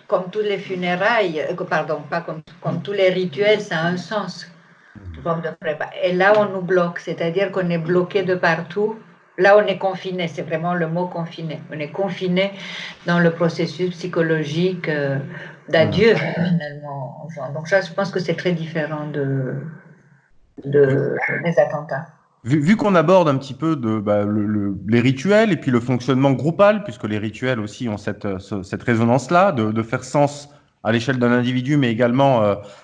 comme tous les funérailles, pardon, pas comme tous les rituels, ça a un sens. Et là, on nous bloque, c'est-à-dire qu'on est bloqué de partout. Là, on est confiné, c'est vraiment le mot confiné. On est confiné dans le processus psychologique Mhm. d'adieu, finalement. Enfin, donc ça, je pense que c'est très différent Vu, des attentats. vu qu'on aborde un petit peu bah, les rituels et puis le fonctionnement groupal, puisque les rituels aussi ont cette résonance-là, de faire sens à l'échelle d'un individu, mais également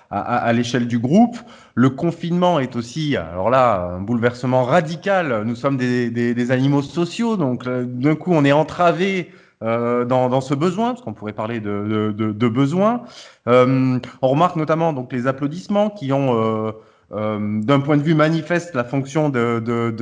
à l'échelle du groupe. Le confinement est aussi, alors là, un bouleversement radical. Nous sommes des animaux sociaux, donc d'un coup, on est entravé dans ce besoin, parce qu'on pourrait parler de besoin. On remarque notamment donc les applaudissements qui ont d'un point de vue manifeste la fonction d'être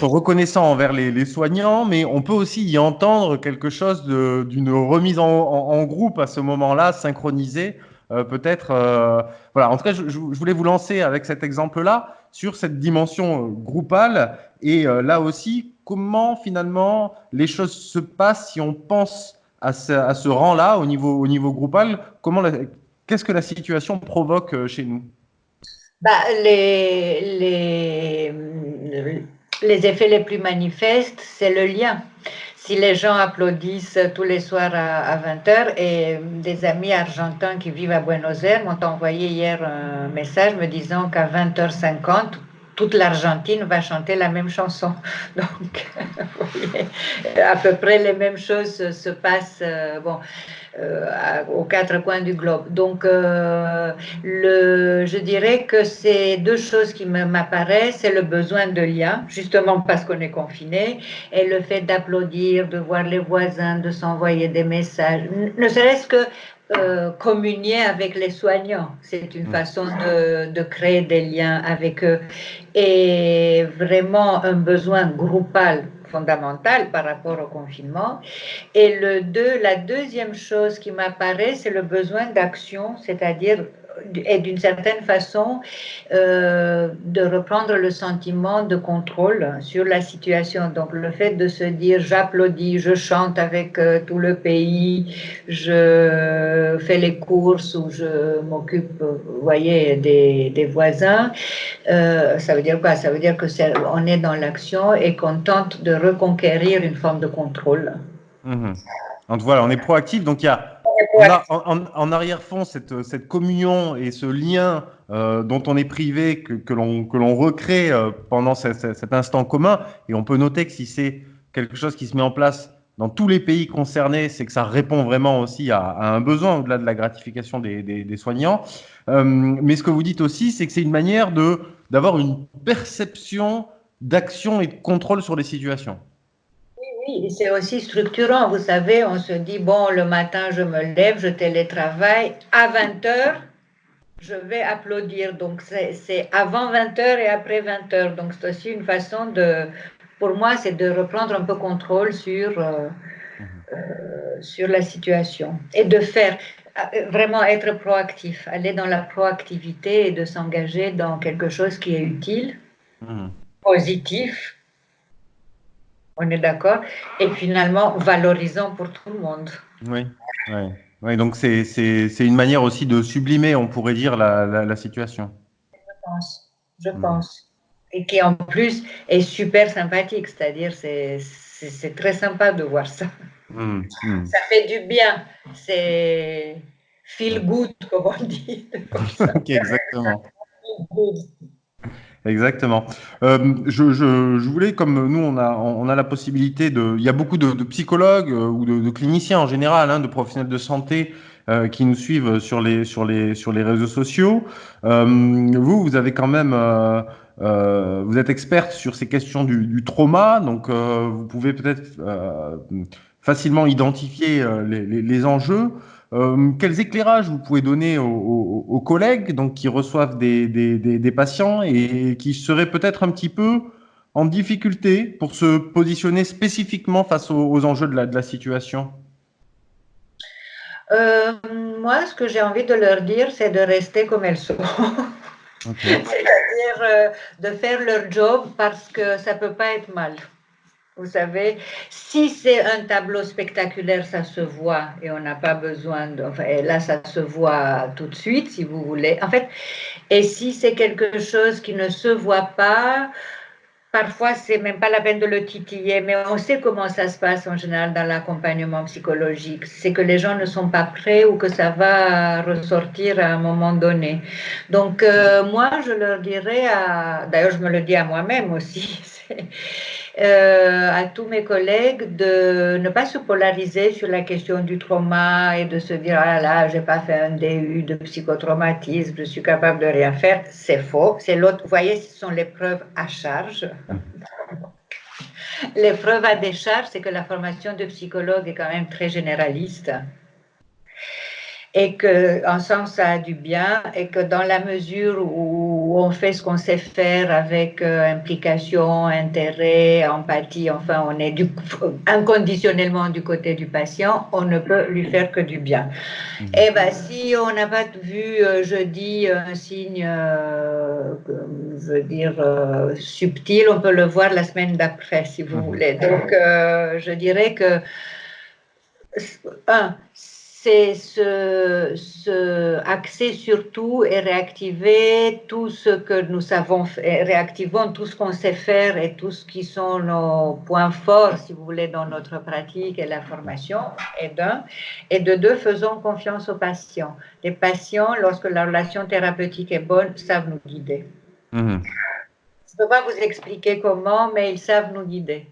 reconnaissant envers les soignants, mais on peut aussi y entendre quelque chose d'une remise en groupe à ce moment-là, synchronisée, peut-être. Voilà. En tout cas, je voulais vous lancer avec cet exemple-là sur cette dimension groupale et là aussi, comment finalement les choses se passent si on pense à ce rang-là au niveau groupal, qu'est-ce que la situation provoque chez nous? Bah, les effets les plus manifestes, c'est le lien. Si les gens applaudissent tous les soirs à 20 heures, et des amis argentins qui vivent à Buenos Aires m'ont envoyé hier un message me disant qu'à 20h50, toute l'Argentine va chanter la même chanson. Donc, vous voyez, à peu près les mêmes choses se passent. Bon, aux quatre coins du globe. Donc, je dirais que c'est deux choses qui m'apparaissent, c'est le besoin de lien, justement parce qu'on est confiné, et le fait d'applaudir, de voir les voisins, de s'envoyer des messages, ne serait-ce que communier avec les soignants. C'est une Mm. façon de créer des liens avec eux. Et vraiment un besoin groupal fondamental. spécial par rapport au confinement. Et la deuxième chose qui m'apparaît, c'est le besoin d'action, c'est-à-dire, et d'une certaine façon, de reprendre le sentiment de contrôle sur la situation. Donc, le fait de se dire, j'applaudis, je chante avec tout le pays, je fais les courses ou je m'occupe, vous voyez, des voisins. Ça veut dire quoi? Ça veut dire que on est dans l'action et qu'on tente de reconquérir une forme de contrôle. Mhm. Donc voilà, on est proactif. Donc en arrière-fond cette communion et ce lien dont on est privé, que l'on recrée pendant cet instant commun. Et on peut noter que si c'est quelque chose qui se met en place dans tous les pays concernés, c'est que ça répond vraiment aussi à un besoin au-delà de la gratification des soignants. Mais ce que vous dites aussi, c'est que c'est une manière d'avoir une perception d'action et de contrôle sur les situations. Oui, c'est aussi structurant. Vous savez, on se dit, bon, le matin, je me lève, je télétravaille. À 20 heures, je vais applaudir. Donc, c'est avant 20 heures et après 20 heures. Donc, c'est aussi une façon pour moi, c'est de reprendre un peu contrôle Mhm. sur la situation et de faire, vraiment être proactif, aller dans la proactivité et de s'engager dans quelque chose qui est utile, Mhm. positif, on est d'accord, et finalement valorisant pour tout le monde. Oui, ouais. Ouais, donc c'est une manière aussi de sublimer, on pourrait dire, la situation. Je Mhm. pense. Et qui en plus est super sympathique, c'est-à-dire c'est très sympa de voir ça. Mhm. Mhm. Ça fait du bien, c'est feel Ouais. good, comme on dit. Comme ça. Ok, exactement. Feel good. Exactement. Je voulais, comme nous, on a la possibilité de. Il y a beaucoup de psychologues ou de cliniciens en général, hein, de professionnels de santé qui nous suivent sur les réseaux sociaux. Vous avez quand même. Vous êtes experte sur ces questions du trauma, donc vous pouvez peut-être facilement identifier les enjeux. Quels éclairages vous pouvez donner aux collègues donc, qui reçoivent des patients et qui seraient peut-être un petit peu en difficulté pour se positionner spécifiquement face aux enjeux de la situation? Euh, Moi, ce que j'ai envie de leur dire, c'est de rester comme elles sont. Ok. C'est-à-dire de faire leur job parce que ça ne peut pas être mal. Vous savez, si c'est un tableau spectaculaire, ça se voit et on n'a pas besoin de. Enfin, et là, ça se voit tout de suite, si vous voulez. En fait, et si c'est quelque chose qui ne se voit pas, parfois, c'est même pas la peine de le titiller, mais on sait comment ça se passe en général dans l'accompagnement psychologique. C'est que les gens ne sont pas prêts ou que ça va ressortir à un moment donné. Donc, moi, je leur dirais, d'ailleurs, je me le dis à moi-même aussi, à tous mes collègues de ne pas se polariser sur la question du trauma et de se dire ah là là, j'ai pas fait un DU de psychotraumatisme, je suis capable de rien faire. C'est faux. C'est l'autre. Vous voyez, ce sont les preuves à charge. Les preuves à décharge, c'est que la formation de psychologue est quand même très généraliste et que en sens ça a du bien et que dans la mesure où on fait ce qu'on sait faire avec implication, intérêt, empathie, enfin on est inconditionnellement du côté du patient, on ne peut lui faire que du bien. Mhm. Et ben si on n'a pas vu jeudi un signe, je veux dire subtil, on peut le voir la semaine d'après si vous Mhm. voulez. Donc je dirais que c'est se axer sur tout et réactiver tout ce que nous savons faire, réactivons tout ce qu'on sait faire et tout ce qui sont nos points forts, si vous voulez, dans notre pratique et la formation, et de deux, faisons confiance aux patients. Les patients, lorsque la relation thérapeutique est bonne, savent nous guider. Mhm. Je ne peux pas vous expliquer comment, mais ils savent nous guider.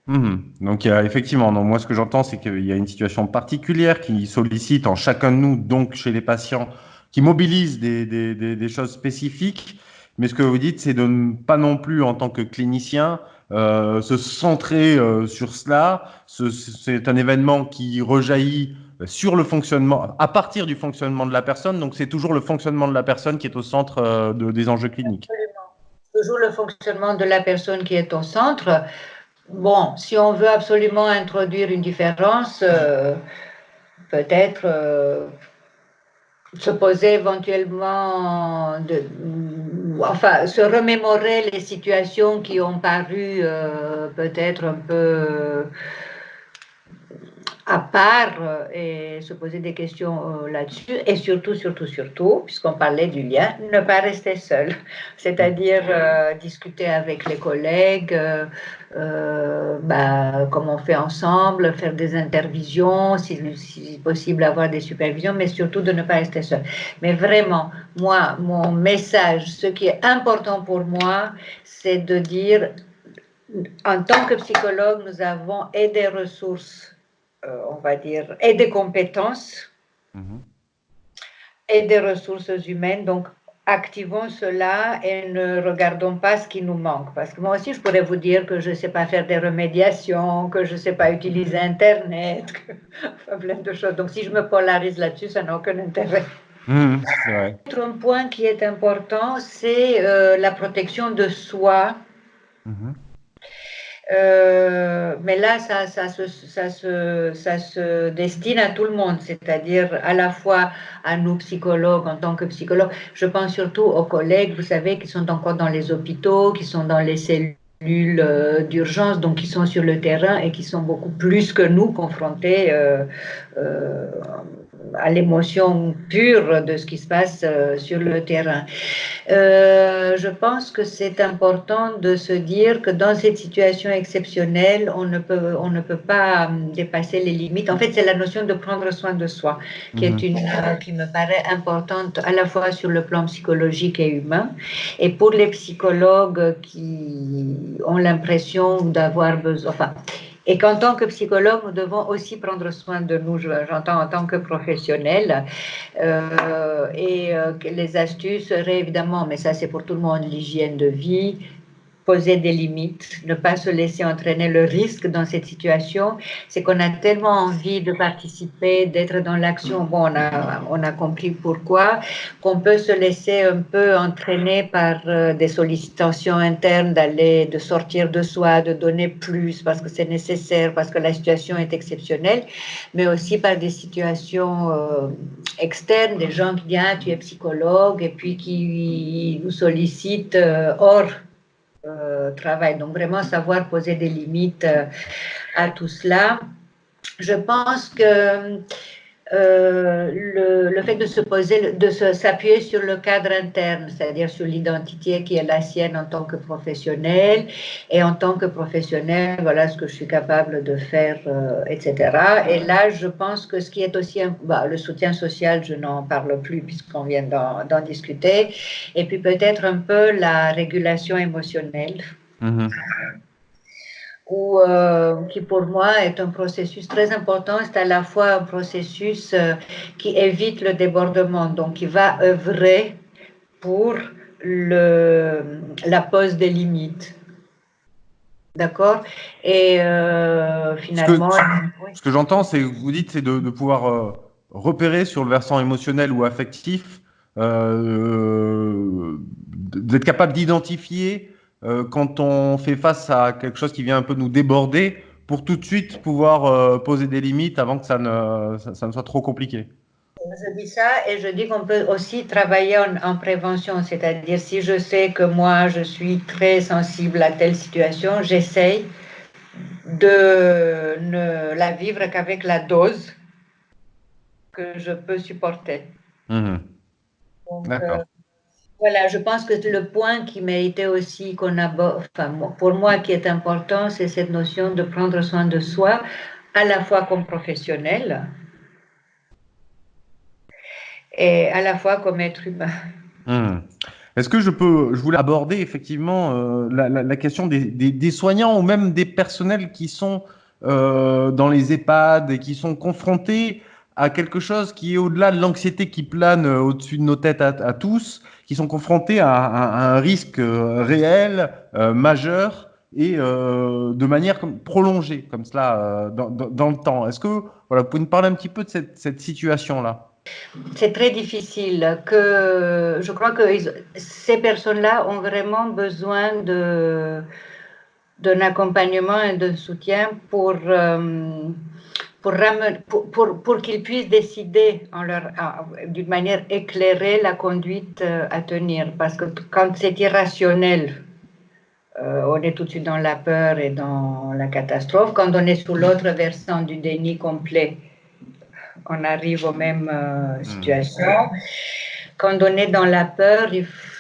Mhm. Donc, il y a, effectivement, donc, moi, ce que j'entends, c'est qu'il y a une situation particulière qui sollicite en chacun de nous, donc chez les patients, qui mobilise des choses spécifiques. Mais ce que vous dites, c'est de ne pas non plus, en tant que clinicien, se centrer sur cela. C'est un événement qui rejaillit sur le fonctionnement, à partir du fonctionnement de la personne. Donc, c'est toujours le fonctionnement de la personne qui est au centre des enjeux cliniques. Toujours le fonctionnement de la personne qui est au centre. bon, si on veut absolument introduire une différence, peut-être se poser éventuellement, enfin, se remémorer les situations qui ont paru peut-être un peu à part et se poser des questions là-dessus. Et surtout, puisqu'on parlait du lien, ne pas rester seul. C'est-à-dire discuter avec les collègues, comme on fait ensemble, faire des intervisions, si possible avoir des supervisions, mais surtout de ne pas rester seul. Mais vraiment, moi, mon message, ce qui est important pour moi, c'est de dire, en tant que psychologue, nous avons et des ressources, on va dire, et des compétences et des ressources humaines. Donc, activons cela et ne regardons pas ce qui nous manque. Parce que moi aussi, je pourrais vous dire que je ne sais pas faire des remédiations, que je ne sais pas utiliser Internet, plein de choses. Donc, si je me polarise là-dessus, ça n'a aucun intérêt. C'est vrai. Un point qui est important, c'est la protection de soi. Mais là, ça se destine à tout le monde, c'est-à-dire à la fois à nous psychologues en tant que psychologues. Je pense surtout aux collègues, vous savez, qui sont encore dans les hôpitaux, qui sont dans les cellules d'urgence, donc qui sont sur le terrain et qui sont beaucoup plus que nous confrontés à l'émotion pure de ce qui se passe sur le terrain. Je pense que c'est important de se dire que dans cette situation exceptionnelle, on ne peut pas dépasser les limites. En fait, c'est la notion de prendre soin de soi qui est qui me paraît importante à la fois sur le plan psychologique et humain. Et pour les psychologues qui ont l'impression d'avoir besoin, enfin, et qu'en tant que psychologue, nous devons aussi prendre soin de nous, j'entends en tant que professionnels. Les astuces seraient évidemment, mais ça c'est pour tout le monde, l'hygiène de vie, poser des limites, ne pas se laisser entraîner. Le risque dans cette situation, c'est qu'on a tellement envie de participer, d'être dans l'action, bon, on a compris pourquoi, qu'on peut se laisser un peu entraîner par des sollicitations internes, de sortir de soi, de donner plus parce que c'est nécessaire, parce que la situation est exceptionnelle, mais aussi par des situations externes, des gens qui disent ah, tu es psychologue et puis qui nous sollicitent hors travail. Donc vraiment savoir poser des limites à tout cela. Je pense que le fait de s'appuyer sur le cadre interne, c'est-à-dire sur l'identité qui est la sienne en tant que professionnel, et en tant que professionnel, voilà ce que je suis capable de faire, etc. Et là, je pense que ce qui est aussi, le soutien social, je n'en parle plus puisqu'on vient d'en discuter, et puis peut-être un peu la régulation émotionnelle. Qui pour moi est un processus très important. C'est à la fois un processus qui évite le débordement, donc qui va œuvrer pour la pose des limites. D'accord. Et finalement... Ce que j'entends, c'est que vous dites, c'est de pouvoir repérer sur le versant émotionnel ou affectif, d'être capable d'identifier quand on fait face à quelque chose qui vient un peu nous déborder, pour tout de suite pouvoir poser des limites avant que ça ne soit trop compliqué. Je dis ça et je dis qu'on peut aussi travailler en prévention, c'est-à-dire si je sais que moi je suis très sensible à telle situation, j'essaye de ne la vivre qu'avec la dose que je peux supporter. Donc, D'accord. voilà, je pense que le point qui méritait aussi qu'on aborde, enfin, pour moi qui est important, c'est cette notion de prendre soin de soi, à la fois comme professionnel et à la fois comme être humain. Est-ce que je voulais aborder effectivement la question des soignants ou même des personnels qui sont dans les EHPAD et qui sont confrontés à quelque chose qui est au-delà de l'anxiété qui plane au-dessus de nos têtes à tous, qui sont confrontés à un risque réel, majeur et de manière prolongée, comme cela, dans le temps. Est-ce que voilà, vous pouvez nous parler un petit peu de cette situation-là? C'est très difficile. Je crois que ces personnes-là ont vraiment besoin d'un accompagnement et d'un soutien pour qu'ils puissent décider d'une manière éclairée la conduite à tenir. Parce que quand c'est irrationnel, on est tout de suite dans la peur et dans la catastrophe. Quand on est sous l'autre versant du déni complet, on arrive aux mêmes situations. Quand on est dans la peur,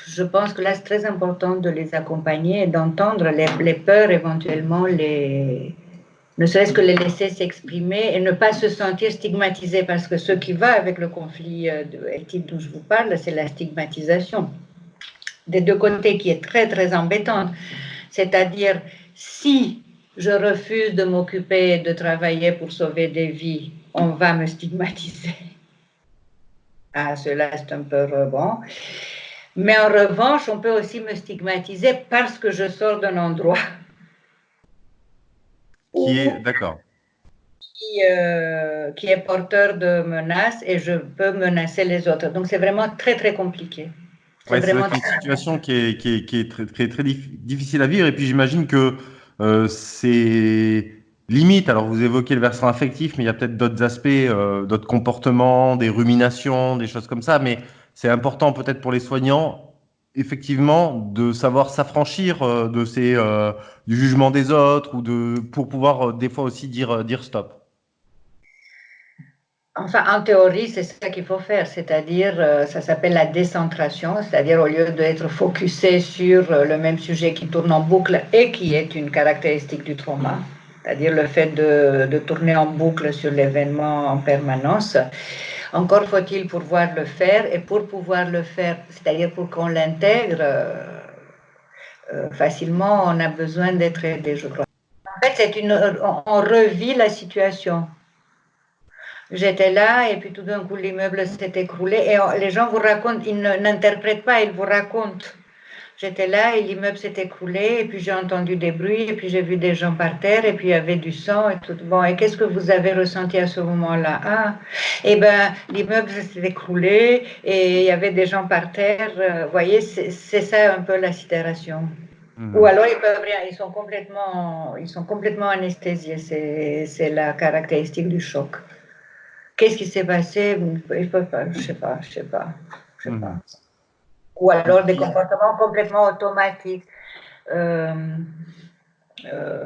je pense que là, c'est très important de les accompagner et d'entendre les peurs, éventuellement, ne serait-ce que les laisser s'exprimer et ne pas se sentir stigmatisé, parce que ce qui va avec le conflit éthique dont je vous parle, c'est la stigmatisation des deux côtés, qui est très, très embêtante. C'est-à-dire, si je refuse de m'occuper, de travailler pour sauver des vies, on va me stigmatiser. Ah, cela, c'est un peu bon. Mais en revanche, on peut aussi me stigmatiser parce que je sors d'un endroit D'accord. Qui est porteur de menaces et je peux menacer les autres. Donc, c'est vraiment très, très compliqué. Ouais, c'est vrai que c'est une situation qui est très, très, très difficile à vivre. Et puis j'imagine que c'est limite. Alors vous évoquez le versant affectif, mais il y a peut-être d'autres aspects, d'autres comportements, des ruminations, des choses comme ça. Mais c'est important peut-être pour les soignants, effectivement, de savoir s'affranchir du jugement des autres pour pouvoir des fois aussi dire stop. Enfin, en théorie, c'est ça qu'il faut faire, c'est-à-dire, ça s'appelle la décentration, c'est-à-dire au lieu d'être focusé sur le même sujet qui tourne en boucle et qui est une caractéristique du trauma, c'est-à-dire le fait de tourner en boucle sur l'événement en permanence. Encore faut-il pouvoir le faire, et pour pouvoir le faire, c'est-à-dire pour qu'on l'intègre facilement, on a besoin d'être aidé, je crois. En fait, on revit la situation. J'étais là et puis tout d'un coup l'immeuble s'est écroulé et les gens vous racontent, ils n'interprètent pas, ils vous racontent. J'étais là et l'immeuble s'est écroulé et puis j'ai entendu des bruits et puis j'ai vu des gens par terre et puis il y avait du sang et tout. Bon, et qu'est-ce que vous avez ressenti à ce moment-là? Ah, eh ben l'immeuble s'est écroulé et il y avait des gens par terre. Vous voyez, c'est ça un peu la sidération. Ou alors ils peuvent rien, ils sont complètement anesthésiés. C'est la caractéristique du choc. Qu'est-ce qui s'est passé? Je peux pas, je sais pas, je sais pas, je sais pas. Ou alors des comportements complètement automatiques.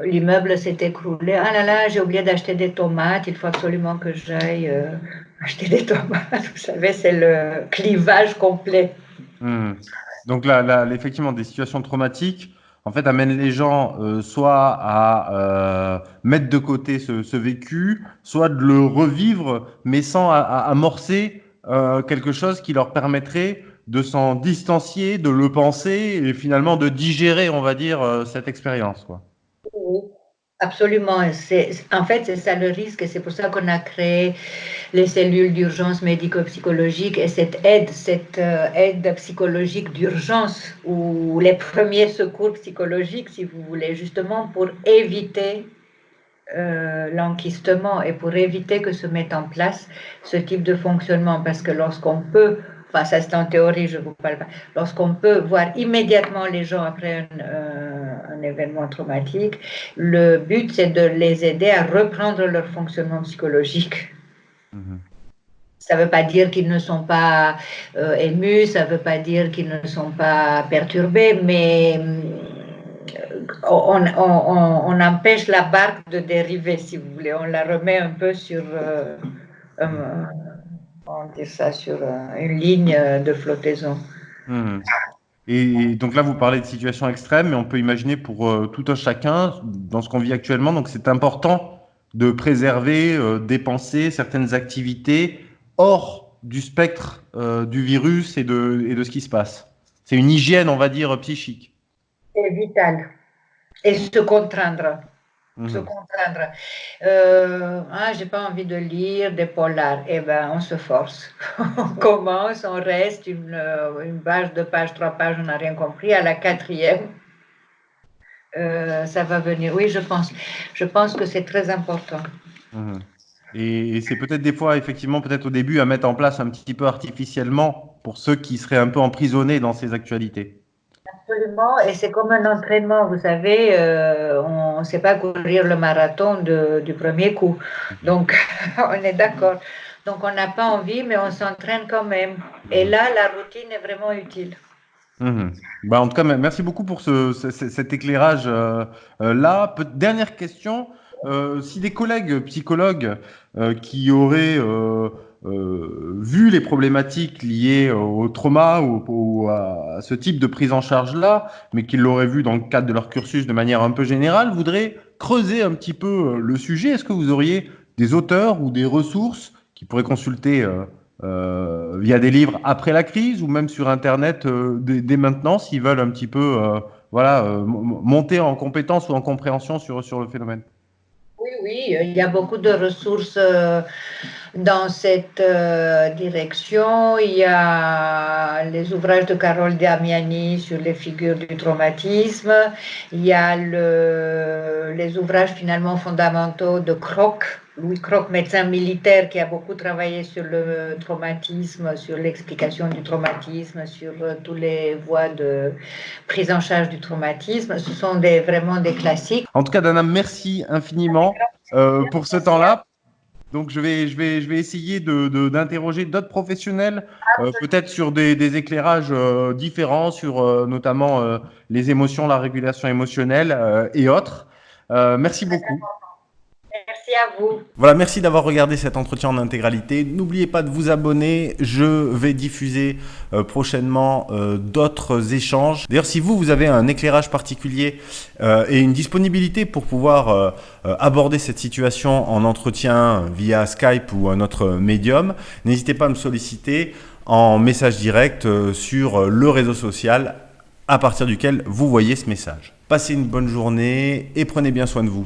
L'immeuble s'est écroulé. Ah là là, j'ai oublié d'acheter des tomates. Il faut absolument que j'aille acheter des tomates. Vous savez, c'est le clivage complet. Donc là, effectivement, des situations traumatiques, en fait, amènent les gens soit à mettre de côté ce vécu, soit de le revivre, mais sans amorcer quelque chose qui leur permettrait de s'en distancier, de le penser et finalement de digérer, on va dire, cette expérience, quoi. Oui, absolument. En fait, c'est ça le risque et c'est pour ça qu'on a créé les cellules d'urgence médico-psychologique et cette aide psychologique d'urgence ou les premiers secours psychologiques, si vous voulez, justement pour éviter l'enquistement et pour éviter que se mette en place ce type de fonctionnement. Parce que lorsqu'on peut, enfin ça c'est en théorie, je ne vous parle pas, lorsqu'on peut voir immédiatement les gens après un événement traumatique, le but c'est de les aider à reprendre leur fonctionnement psychologique. Ça ne veut pas dire qu'ils ne sont pas émus, ça ne veut pas dire qu'ils ne sont pas perturbés, mais on empêche la barque de dériver, si vous voulez. On la remet un peu sur, on dit ça, sur une ligne de flottaison. Et donc là, vous parlez de situations extrêmes, mais on peut imaginer pour tout un chacun dans ce qu'on vit actuellement. Donc c'est important de préserver, dépenser certaines activités hors du spectre du virus et de ce qui se passe. C'est une hygiène, on va dire, psychique. C'est vital. Et se contraindre. Se contraindre. J'ai pas envie de lire des polars. Eh ben, on se force. On commence, on reste une page, 2 pages, 3 pages, on n'a rien compris. À la quatrième, ça va venir. Oui, je pense. Je pense que c'est très important. Et c'est peut-être des fois, effectivement, peut-être au début, à mettre en place un petit peu artificiellement pour ceux qui seraient un peu emprisonnés dans ces actualités. Absolument, et c'est comme un entraînement, vous savez, on ne sait pas courir le marathon du premier coup. Donc, on est d'accord. Donc, on n'a pas envie, mais on s'entraîne quand même. Et Mhm. là, la routine est vraiment utile. Mhm. Bah, en tout cas, merci beaucoup pour cet éclairage là. Dernière question. Si des collègues psychologues qui auraient vu les problématiques liées au trauma ou à ce type de prise en charge-là, mais qui l'auraient vu dans le cadre de leur cursus de manière un peu générale, voudraient creuser un petit peu le sujet, est-ce que vous auriez des auteurs ou des ressources qui pourraient consulter via des livres après la crise ou même sur Internet dès maintenant s'ils veulent un petit peu voilà, monter en compétence ou en compréhension sur le phénomène. Oui, oui, il y a beaucoup de ressources dans cette direction. Il y a les ouvrages de Carole Damiani sur les figures du traumatisme. Il y a les ouvrages finalement fondamentaux de Kroc, Louis Kroc, médecin militaire qui a beaucoup travaillé sur le traumatisme, sur l'explication du traumatisme, sur toutes les voies de prise en charge du traumatisme. Ce sont vraiment des classiques. En tout cas, Dana, merci infiniment pour ce Merci temps-là. Donc, je vais essayer d'interroger d'autres professionnels, peut-être sur des éclairages différents, sur notamment les émotions, la régulation émotionnelle et autres. Merci beaucoup. Merci à vous. Voilà, merci d'avoir regardé cet entretien en intégralité. N'oubliez pas de vous abonner. Je vais diffuser prochainement d'autres échanges. D'ailleurs, si vous avez un éclairage particulier et une disponibilité pour pouvoir aborder cette situation en entretien via Skype ou un autre médium, n'hésitez pas à me solliciter en message direct sur le réseau social à partir duquel vous voyez ce message. Passez une bonne journée et prenez bien soin de vous.